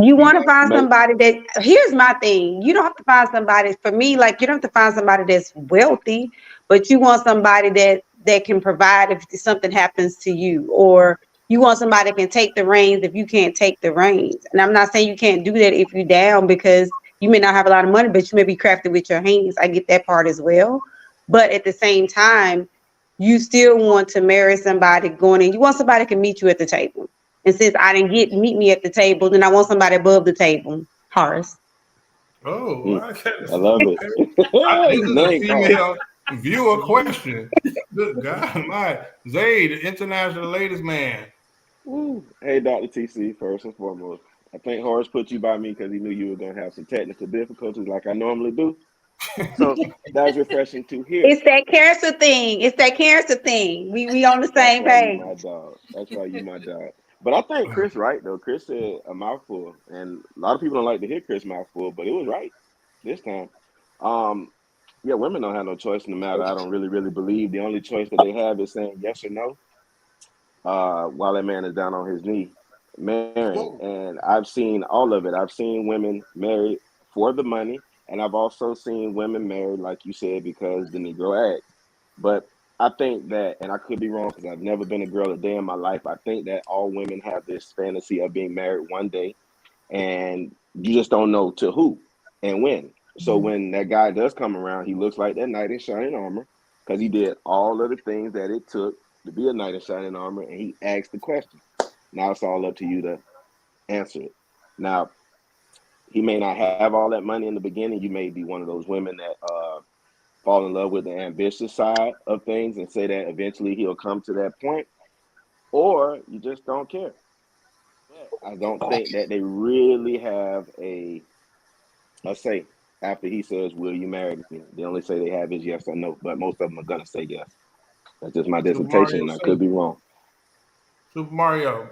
You want to find somebody that, here's my thing. You don't have to find somebody, for me, like you don't have to find somebody that's wealthy, but you want somebody that can provide if something happens to you, or you want somebody that can take the reins if you can't take the reins. And I'm not saying you can't do that if you're down, because you may not have a lot of money, but you may be crafted with your hands. I get that part as well. But at the same time, you still want to marry somebody going in. You want somebody that can meet you at the table. And since I didn't meet me at the table, then I want somebody above the table. Horace. Oh, I love it. This is a female viewer question. Good God, my Zay, the international ladies man. Hey, Dr. TC, first and foremost, I think Horace put you by me because he knew you were going to have some technical difficulties like I normally do. So that was refreshing to hear. It's that cancer thing. We on the same page. My dog. That's why you my dog. But I think Chris right though. Chris said a mouthful, and a lot of people don't like to hear Chris mouthful, but it was right this time. Yeah, women don't have no choice in the matter. I don't really believe the only choice that they have is saying yes or no. While that man is down on his knee, marrying, and I've seen all of it. I've seen women married for the money, and I've also seen women married, like you said, because the Negro asked. But I think that, and I could be wrong because I've never been a girl a day in my life. I think that all women have this fantasy of being married one day, and you just don't know to who and when. So when that guy does come around, he looks like that knight in shining armor because he did all of the things that it took to be a knight in shining armor, and he asked the question. Now it's all up to you to answer it. Now, he may not have all that money in the beginning. You may be one of those women that fall in love with the ambitious side of things and say that eventually he'll come to that point, or you just don't care. But I don't think that they really have a say after he says, "Will you marry me?" They only say they have is yes or no, but most of them are gonna say yes. That's just my Super dissertation, Mario, and I could be wrong. Super Mario,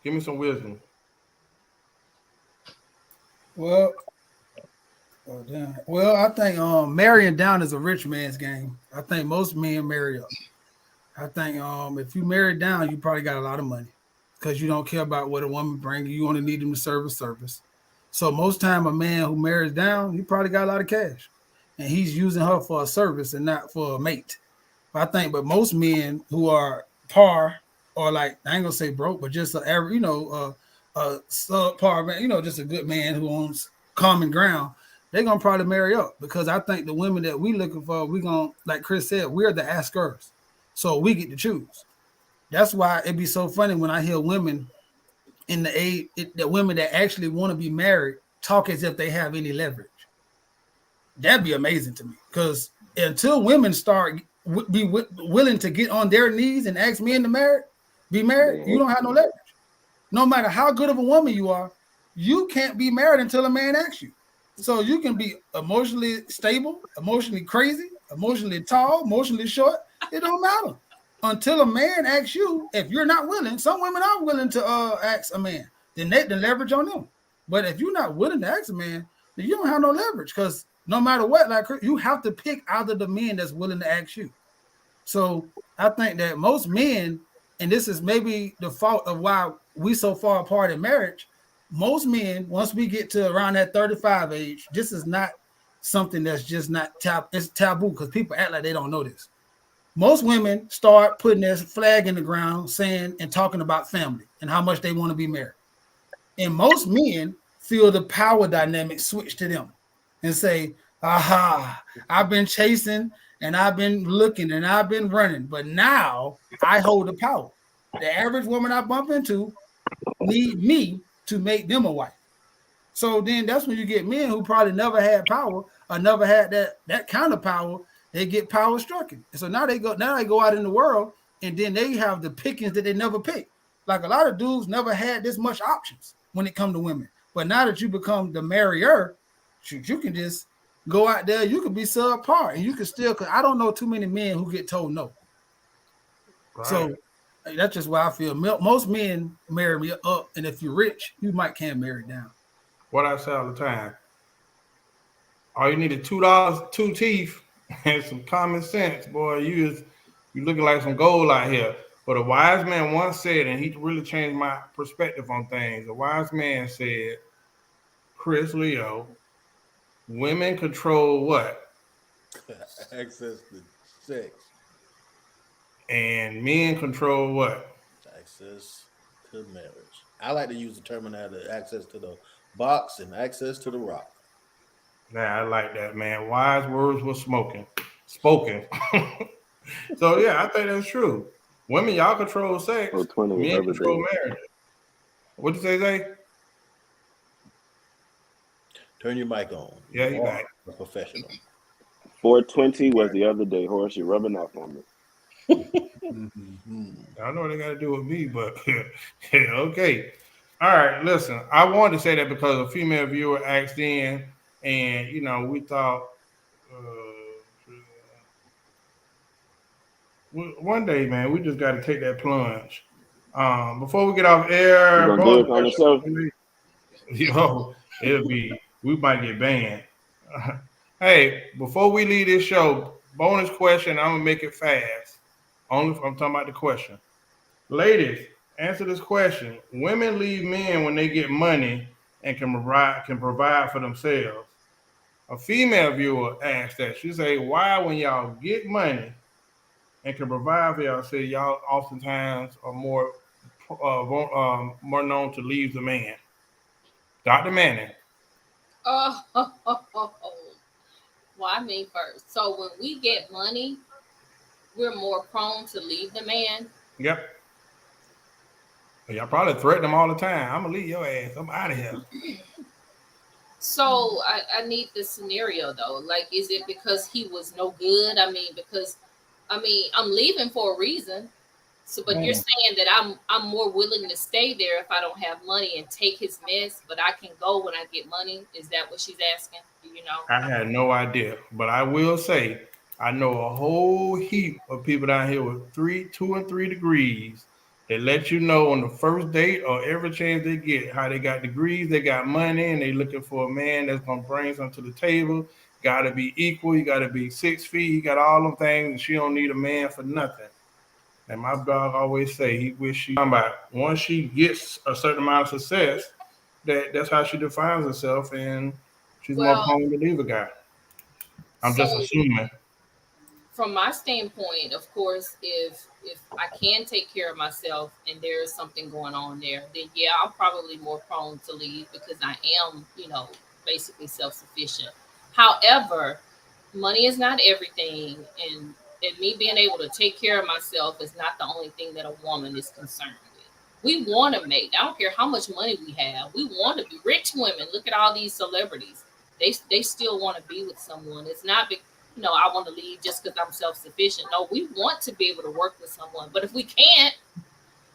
give me some wisdom. Well, oh, damn. Well, I think marrying down is a rich man's game. I think most men marry up. I think if you marry down, you probably got a lot of money because you don't care about what a woman brings. You only need them to serve a service. So most time, a man who marries down, he probably got a lot of cash, and he's using her for a service and not for a mate. But most men who are par or like I ain't gonna say broke, but just an average, subpar man, just a good man who owns common ground, they're gonna probably marry up because I think the women that we looking for, we gonna like Chris said, we're the askers, so we get to choose. That's why it'd be so funny when I hear women in the the women that actually want to be married talk as if they have any leverage. That'd be amazing to me because until women start willing to get on their knees and ask men to be married, you don't have no leverage. No matter how good of a woman you are, you can't be married until a man asks you. So you can be emotionally stable, emotionally crazy, emotionally tall, emotionally short. It don't matter until a man asks you. If you're not willing, some women are willing to ask a man. Then they leverage on them. But if you're not willing to ask a man, then you don't have no leverage because no matter what, like you have to pick out of the men that's willing to ask you. So I think that most men, and this is maybe the fault of why we so far apart in marriage, most men, once we get to around that 35 age, this is not something that's just not it's taboo because people act like they don't know this. Most women start putting their flag in the ground saying and talking about family and how much they want to be married. And most men feel the power dynamic switch to them and say, aha, I've been chasing and I've been looking and I've been running, but now I hold the power. The average woman I bump into need me to make them a wife. So then that's when you get men who probably never had power or never had that kind of power. They get power stricken. And so now they go out in the world and then they have the pickings that they never picked. Like a lot of dudes never had this much options when it comes to women. But now that you become the marrier, you can just go out there. You can be subpar and you can still, because I don't know too many men who get told no. Right. So that's just why I feel most men marry me up. And if you're rich, you can marry down. What I say all the time, all you need is $2, 2 teeth, and some common sense, boy. You looking like some gold out here. But a wise man once said, and he really changed my perspective on things. A wise man said, Chris Leo, women control what? Access to sex. And men control what? Access to marriage. I like to use the terminology access to the box and access to the rock. Yeah, I like that, man. Wise words were spoken. So yeah, I think that's true. Women, y'all control sex. Men control marriage. What you say, Zay? Turn your mic on. Yeah, you got it. A professional. 420 was the other day, Horace. You're rubbing off on me. I don't know what they got to do with me, but okay. All right, listen. I wanted to say that because a female viewer asked in, and we thought one day, man, we just got to take that plunge. Before we get off air, we might get banned. Hey, before we leave this show, bonus question. I'm gonna make it fast. Only if I'm talking about the question. Ladies, answer this question. Women leave men when they get money and can provide for themselves. A female viewer asked that. She say, why when y'all get money and can provide for y'all, say y'all oftentimes are more known to leave the man. Dr. Manning. Oh, well, I mean, first. So when we get money, we're more prone to leave the man. Yep. Y'all probably threaten them all the time. I'm gonna leave your ass. I'm out of here. So I need the scenario though. Like, is it because he was no good? I mean, I'm leaving for a reason. So, but you're saying that I'm more willing to stay there if I don't have money and take his mess, but I can go when I get money. Is that what she's asking? Do you know? I had no idea, but I will say I know a whole heap of people down here with 2 and 3 degrees. They let you know on the first date or every chance they get how they got degrees, they got money, and they looking for a man that's gonna bring something to the table. Got to be equal. You got to be 6 feet. He got all them things, and she don't need a man for nothing. And my dog always say he wish she about once she gets a certain amount of success, that's how she defines herself, and she's more Well, prone to leave a guy. I'm so just assuming. from my standpoint, of course, if I can take care of myself and there is something going on there, then yeah, I'm probably more prone to leave because I am, basically self-sufficient. However, money is not everything, and me being able to take care of myself is not the only thing that a woman is concerned with. We want to make, I don't care how much money we have, we want to be rich women. Look at all these celebrities. They still want to be with someone. It's not I want to leave just because I'm self sufficient. No, we want to be able to work with someone. But if we can't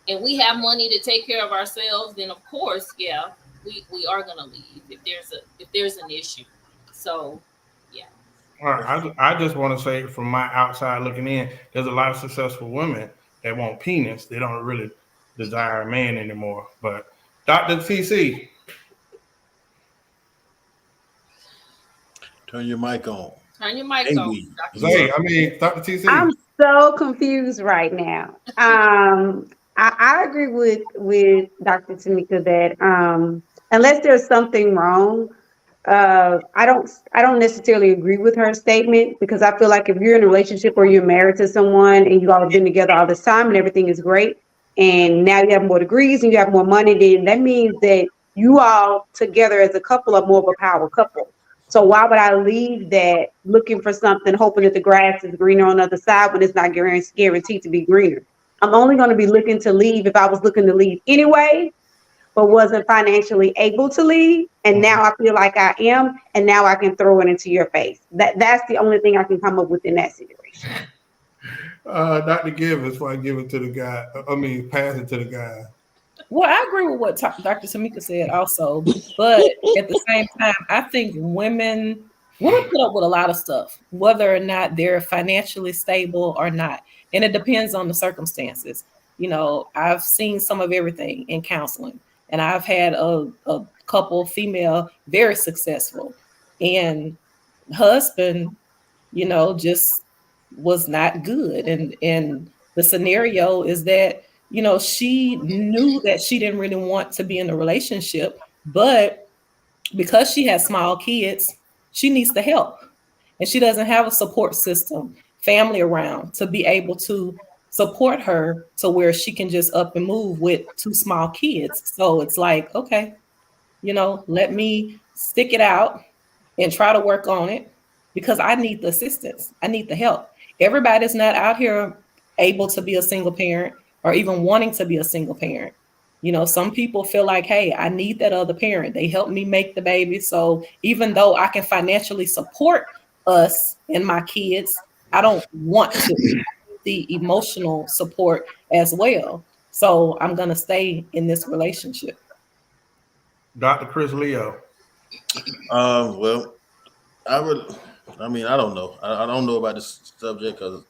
and we have money to take care of ourselves, then of course, yeah, we are gonna leave if there's an issue. So yeah. All right, I just want to say from my outside looking in, there's a lot of successful women that want penis. They don't really desire a man anymore. But Dr. TC. Turn your mic on. Turn your mic on, Maybe. Dr. Dr. TC. I'm so confused right now. I agree with Dr. Tamika that unless there's something wrong, I don't necessarily agree with her statement, because I feel like if you're in a relationship or you're married to someone and you all have been together all this time and everything is great, and now you have more degrees and you have more money, then that means that you all together as a couple are more of a power couple. So why would I leave that looking for something, hoping that the grass is greener on the other side when it's not guaranteed to be greener? I'm only going to be looking to leave if I was looking to leave anyway, but wasn't financially able to leave. And now I feel like I am, and now I can throw it into your face. That's the only thing I can come up with in that situation. Dr. Givens, before I give it to the guy, pass it to the guy. Well, I agree with what Dr. Tamika said also, but at the same time, I think women put up with a lot of stuff, whether or not they're financially stable or not. And it depends on the circumstances. I've seen some of everything in counseling, and I've had a couple female very successful, and husband, just was not good. And the scenario is that she knew that she didn't really want to be in a relationship, but because she has small kids, she needs the help. And she doesn't have a support system, family around to be able to support her to where she can just up and move with 2 small kids. So it's like, okay, let me stick it out and try to work on it because I need the assistance. I need the help. Everybody's not out here able to be a single parent or even wanting to be a single parent. Some people feel like, hey, I need that other parent. They helped me make the baby. So even though I can financially support us and my kids, I don't want to the emotional support as well. So I'm going to stay in this relationship. Dr. Chris Leo. Well, I don't know. I don't know about this subject because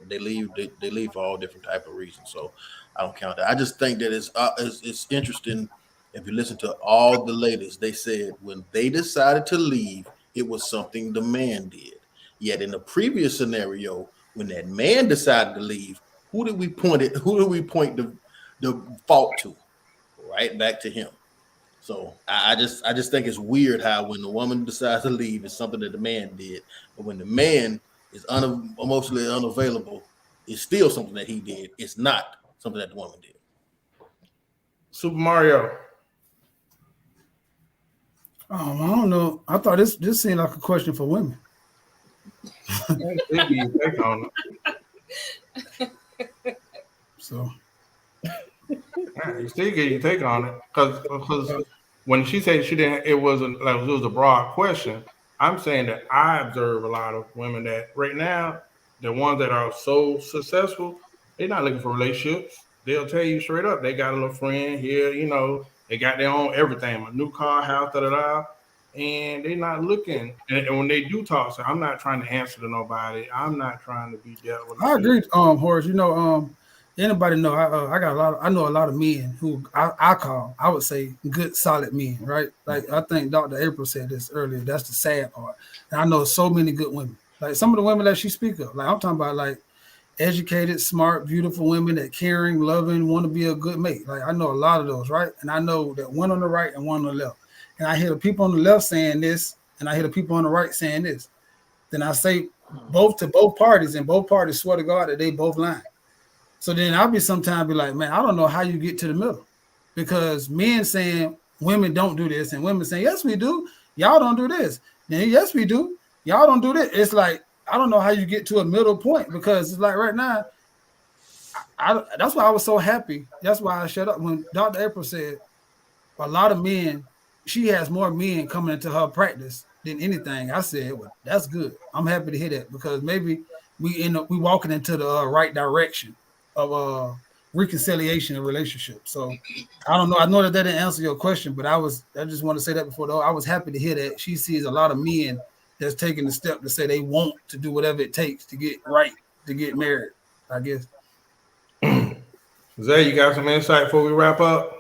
they leave for all different type of reasons. So I don't count that. I just think that it's interesting. If you listen to all the ladies, they said when they decided to leave, it was something the man did. Yet in the previous scenario, when that man decided to leave, who did we point the fault to? Right back to him. So I just think it's weird how when the woman decides to leave, it's something that the man did, but when the man is emotionally unavailable is still something that he did. It's not something that the woman did. Super Mario. I don't know. I thought this seemed like a question for women. Take on it. So you still get your take on it because when she said she didn't, it was a broad question. I'm saying that I observe a lot of women that right now, the ones that are so successful, they're not looking for relationships. They'll tell you straight up, they got a little friend here, they got their own everything, a new car, house, and they're not looking. And when they do talk, so I'm not trying to answer to nobody. I'm not trying to be dealt with. I agree, Horace. Anybody know? I know a lot of men who I would say good, solid men, right? Like I think Dr. April said this earlier. That's the sad part. And I know so many good women. Like some of the women that she speak of. Like I'm talking about, like educated, smart, beautiful women that caring, loving, want to be a good mate. Like I know a lot of those, right? And I know that one on the right and one on the left. And I hear the people on the left saying this, and I hear the people on the right saying this. Then I say both to both parties, and both parties swear to God that they both lying. So then I'll be sometimes be like, man, I don't know how you get to the middle, because men saying women don't do this, and women saying yes we do, y'all don't do this. Then yes we do, y'all don't do this. It's like I don't know how you get to a middle point, because it's like right now. That's why I was so happy. That's why I shut up when Dr. April said a lot of men. She has more men coming into her practice than anything. I said, well, that's good. I'm happy to hear that, because maybe we walking into the right direction of reconciliation and relationship. So I don't know. I know that didn't answer your question, but I just want to say that before though. I was happy to hear that she sees a lot of men that's taking the step to say they want to do whatever it takes to get right, to get married, I guess. Zay, you got some insight before we wrap up?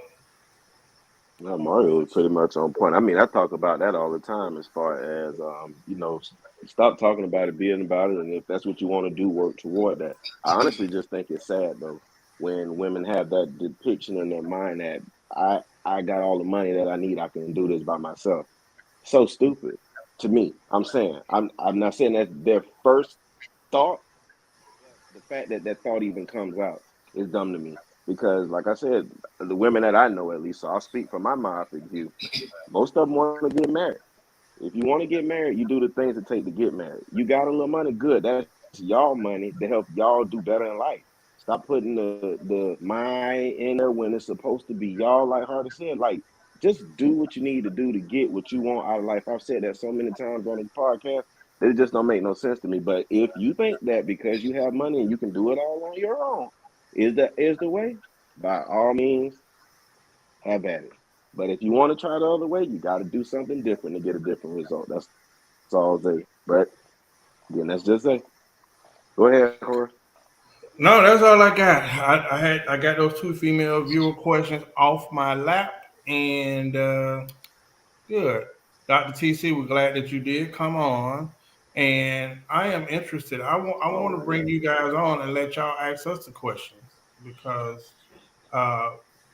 No, Mario was pretty much on point. I mean, I talk about that all the time as far as, stop talking about it, being about it. And if that's what you want to do, work toward that. I honestly just think it's sad, though, when women have that depiction in their mind that I got all the money that I need. I can do this by myself. So stupid to me. I'm saying, I'm not saying that's their first thought. The fact that that thought even comes out is dumb to me. Because, like I said, the women that I know, at least, so I'll speak from my myopic view, most of them want to get married. If you want to get married, you do the things it take to get married. You got a little money, good. That's y'all money to help y'all do better in life. Stop putting the mind in there when it's supposed to be y'all, like Hardy said. Like, just do what you need to do to get what you want out of life. I've said that so many times on this podcast, it just don't make no sense to me. But if you think that because you have money and you can do it all on your own, is the way, by all means, have at it. But if you want to try the other way, you got to do something different to get a different result. That's all I'll say. But again, that's just it. Go ahead, Horace. No, that's all I got. I got those two female viewer questions off my lap, and good. Dr. TC, we're glad that you did come on, and I am interested. I want to bring you guys on and let y'all ask us the questions, because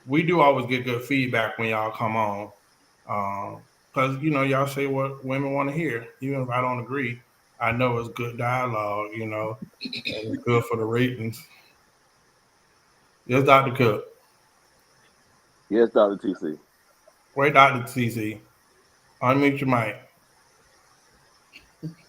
we do always get good feedback when y'all come on. Because y'all say what women want to hear, even if I don't agree. I know it's good dialogue, and it's good for the ratings. Yes, Dr. Cook. Yes, Dr. TC. Wait, Dr. TC. Unmute your mic.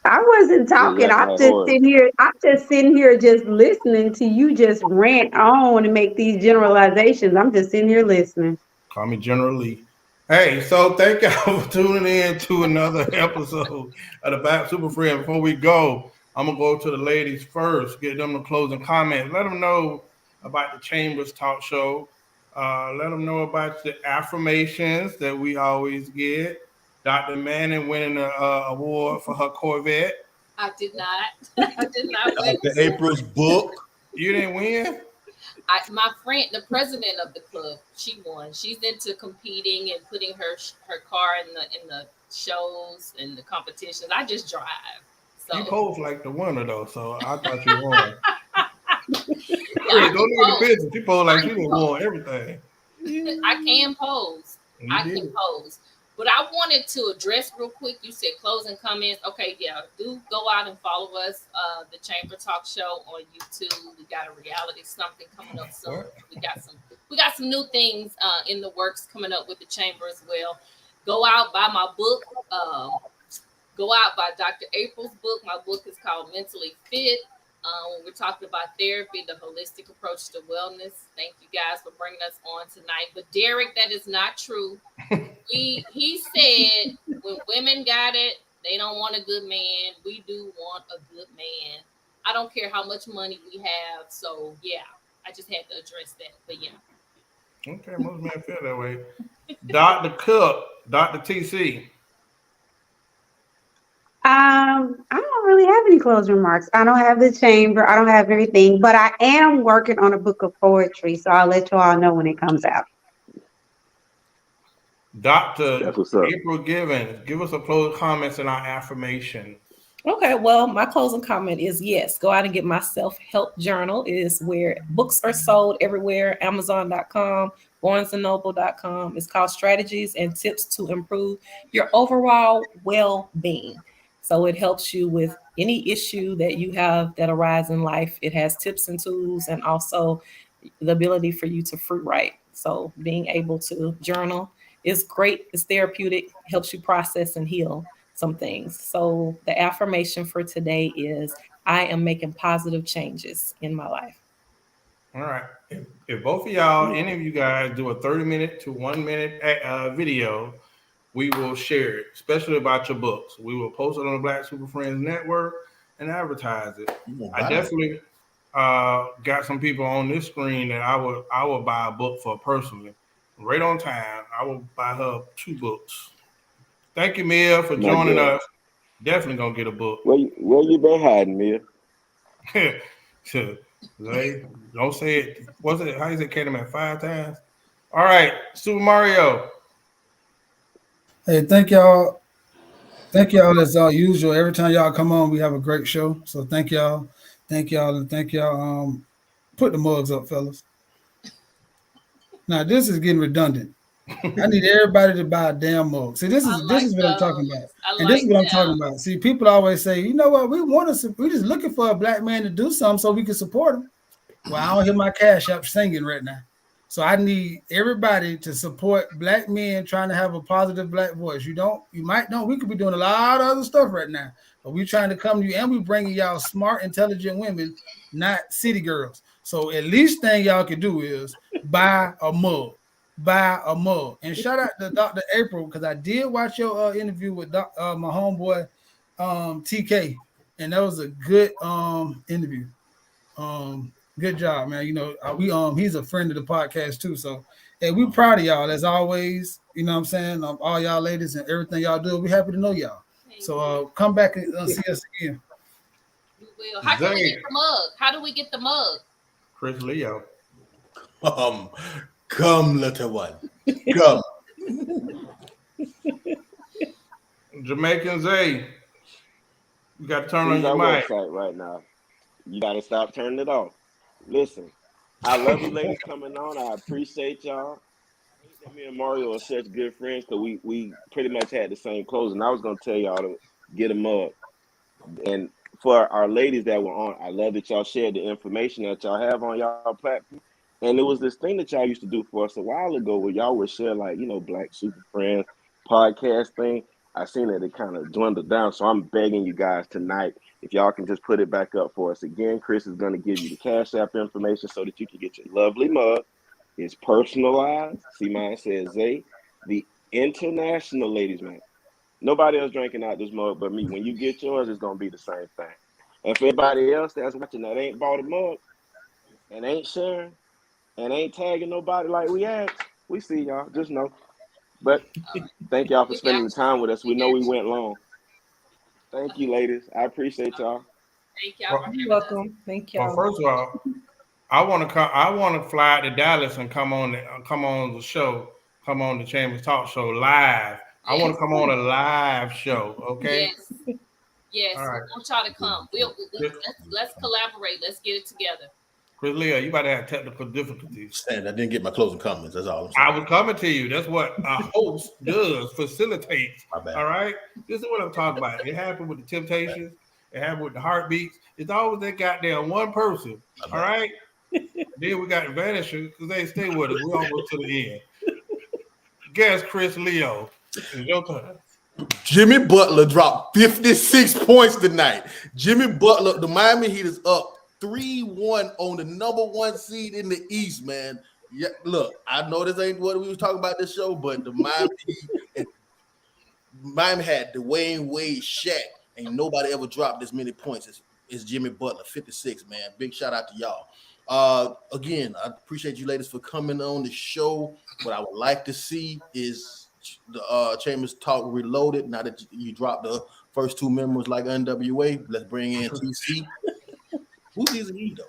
I wasn't talking. I'm just sitting here just listening to you just rant on and make these generalizations. I'm just sitting here listening. Call me General Lee. Hey, so thank y'all for tuning in to another episode of the Bap Super Friend. Before we go, I'm going to go to the ladies first, get them to closing comments. Let them know about the Chambers Talk Show. Let them know about the affirmations that we always get. Dr. Manning winning an award for her Corvette. I did not. I did not win. Dr. April's book. You didn't win? My friend, the president of the club, she won. She's into competing and putting her car in the shows and the competitions. I just drive. So. You pose like the winner though, so I thought you won. Don't look at the picture. She pose like she done won everything. I can pose. I can pose. But I wanted to address real quick. You said closing comments. Okay, yeah, do go out and follow us. The Chamber Talk Show on YouTube. We got a reality something coming up soon. We got some new things in the works coming up with the Chamber as well. Go out, buy my book. Go out, buy Dr. April's book. My book is called Mentally Fit. When we're talking about therapy, the holistic approach to wellness. Thank you guys for bringing us on tonight. But Derek, that is not true. He said when women got it, they don't want a good man. We do want a good man. I don't care how much money we have. So yeah, I just had to address that. But yeah. Okay, most men feel that way. Dr. Cook, Dr. TC. I don't really have any closing remarks. I don't have the chamber. I don't have everything, but I am working on a book of poetry, so I'll let you all know when it comes out. Dr. April Givens, give us a closing comments and our affirmation. Okay, well, my closing comment is yes, go out and get my self-help journal. It is where books are sold everywhere, Amazon.com, BarnesandNoble.com. It's called Strategies and Tips to Improve Your Overall Well-Being. So it helps you with any issue that you have that arise in life. It has tips and tools and also the ability for you to fruit write. So being able to journal is great. It's therapeutic, helps you process and heal some things. So the affirmation for today is I am making positive changes in my life. All right. If both of y'all, any of you guys do a 30-minute to 1 minute video, we will share it, especially about your books. We will post it on the Black Super Friends Network and advertise it. I definitely got some people on this screen that I would buy a book for personally. Right on time. I will buy her 2 books. Thank you, Mia, for joining us. Definitely gonna get a book. Where you been hiding, Mia? Don't say it. What's it? How you say Candyman 5 times? All right, Super Mario. Hey, thank y'all. Thank y'all as usual. Every time y'all come on, we have a great show. So thank y'all. Thank y'all. And thank y'all. Put the mugs up, fellas. Now this is getting redundant. I need everybody to buy a damn mug. See, this is what I'm talking about. This is what I'm talking about. See, people always say, you know what, we're just looking for a black man to do something so we can support him. Well, I don't hear my Cash App singing right now. So I need everybody to support black men trying to have a positive black voice. You might know we could be doing a lot of other stuff right now, but we're trying to come to you and we're bringing y'all smart, intelligent women, not city girls. So at least thing y'all can do is buy a mug. Buy a mug. And shout out to Dr. April, because I did watch your interview with my homeboy TK, and that was a good interview. Good job, man. You know, he's a friend of the podcast too. So hey, we proud of y'all as always. You know what I'm saying? All y'all ladies and everything y'all do. We happy to know y'all. So come back and see us again. We will. How can we get the mug? How do we get the mug? Chris Leo. Come, little one. Come. Jamaican Zay. You got to turn on your mic. Website right now. You got to stop turning it off. Listen, I love you ladies coming on. I appreciate y'all. I hate that me and Mario are such good friends because we pretty much had the same clothes. And I was going to tell y'all to get a mug. And for our ladies that were on, I love that y'all shared the information that y'all have on y'all platform. And it was this thing that y'all used to do for us a while ago where y'all would share, like, you know, Black Super Friends podcast thing. I seen that it kind of dwindled down. So I'm begging you guys tonight, if y'all can just put it back up for us again. Chris is going to give you the Cash App information so that you can get your lovely mug. It's personalized. See, mine says Zay, the international ladies man. Nobody else drinking out this mug but me. When you get yours, it's going to be the same thing. And for everybody else that's watching that ain't bought a mug and ain't sharing, and ain't tagging nobody like we asked, we see y'all. Just know. But thank y'all for spending the time with us. We know we went long. Thank you, ladies. I appreciate y'all. Thank y'all. You're welcome. Thank y'all. Well, first of all, I want to fly to Dallas and come on the show, come on the Chambers Talk Show live. Yes. I want to come on a live show. Okay. Yes. All right. I want y'all to come. Let's collaborate. Let's get it together. Chris Leo, you about to have technical difficulties. And I didn't get my closing comments. That's all I'm saying. I was coming to you. That's what a host does, facilitates. My bad. All right? This is what I'm talking about. It happened with the Temptations. It happened with the Heartbeats. It's always that goddamn one person. All right? Then we got Vanisher because they stay with us. We're almost to the end. Guess Chris Leo. It's your turn. Jimmy Butler dropped 56 points tonight. Jimmy Butler, the Miami Heat is up 3-1 on the number 1 seed in the East, man. Yeah, look, I know this ain't what we was talking about this show, but the Miami had Dwayne Wade, Shaq, and nobody ever dropped as many points as Jimmy Butler, 56, man. Big shout out to y'all. Again, I appreciate you ladies for coming on the show. What I would like to see is the Chambers Talk Reloaded. Now that you dropped the first 2 members like NWA, let's bring in TC. Who's he though?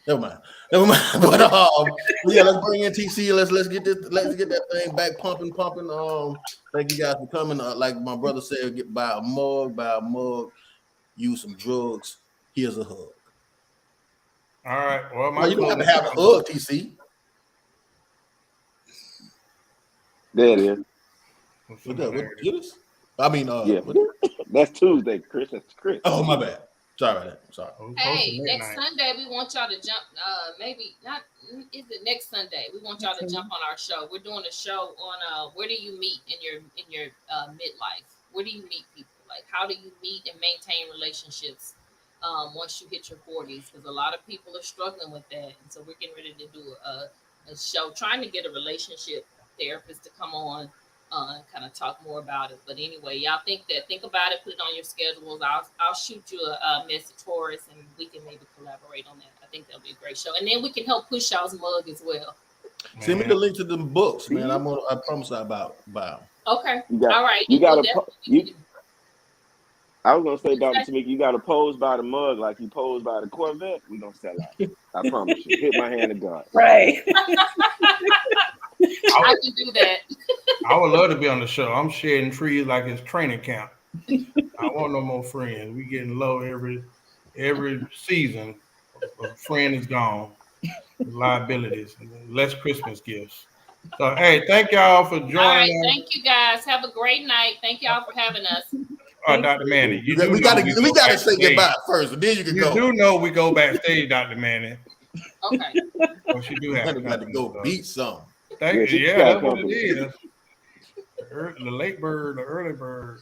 Never mind. But yeah, let's bring in TC. Let's get that thing back pumping. Thank you guys for coming. Like my brother said, buy a mug, use some drugs. Here's a hug. All right. Well, you don't have to have a hug, TC. There it is. What is? I mean, yeah, that's Tuesday, Chris. That's Chris. Oh, my bad. Sorry about that. Sorry. Hey, next Sunday we want y'all to jump. Maybe not. Is it next Sunday? We want y'all to jump on our show. We're doing a show on where do you meet in your midlife? Where do you meet people? Like, how do you meet and maintain relationships once you hit your 40s? Because a lot of people are struggling with that, and so we're getting ready to do a show trying to get a relationship therapist to come on. Kind of talk more about it, but anyway, y'all think about it, put it on your schedules. I'll shoot you a message, Horace, and we can maybe collaborate on that. I think that'll be a great show, and then we can help push y'all's mug as well. Send me the link to the books, man. I promise I buy them. Okay, all right. I was gonna say, Dr. Tamika, you got to pose by the mug like you pose by the Corvette. We gonna sell out. I promise you. Hit my hand to God. Right. I can do that. I would love to be on the show. I'm shedding trees like it's training camp. I want no more friends. We getting low every season. A friend is gone. Liabilities, less Christmas gifts. So hey, thank y'all for joining. All right, thank you guys. Have a great night. Thank y'all for having us. Dr. Manning, we gotta say goodbye first, but then you can go. You do know we go backstage, Dr. Manning. Okay. Well, she do have to go beat some. Thank you. Yeah, that's what it is. The late bird, the early bird.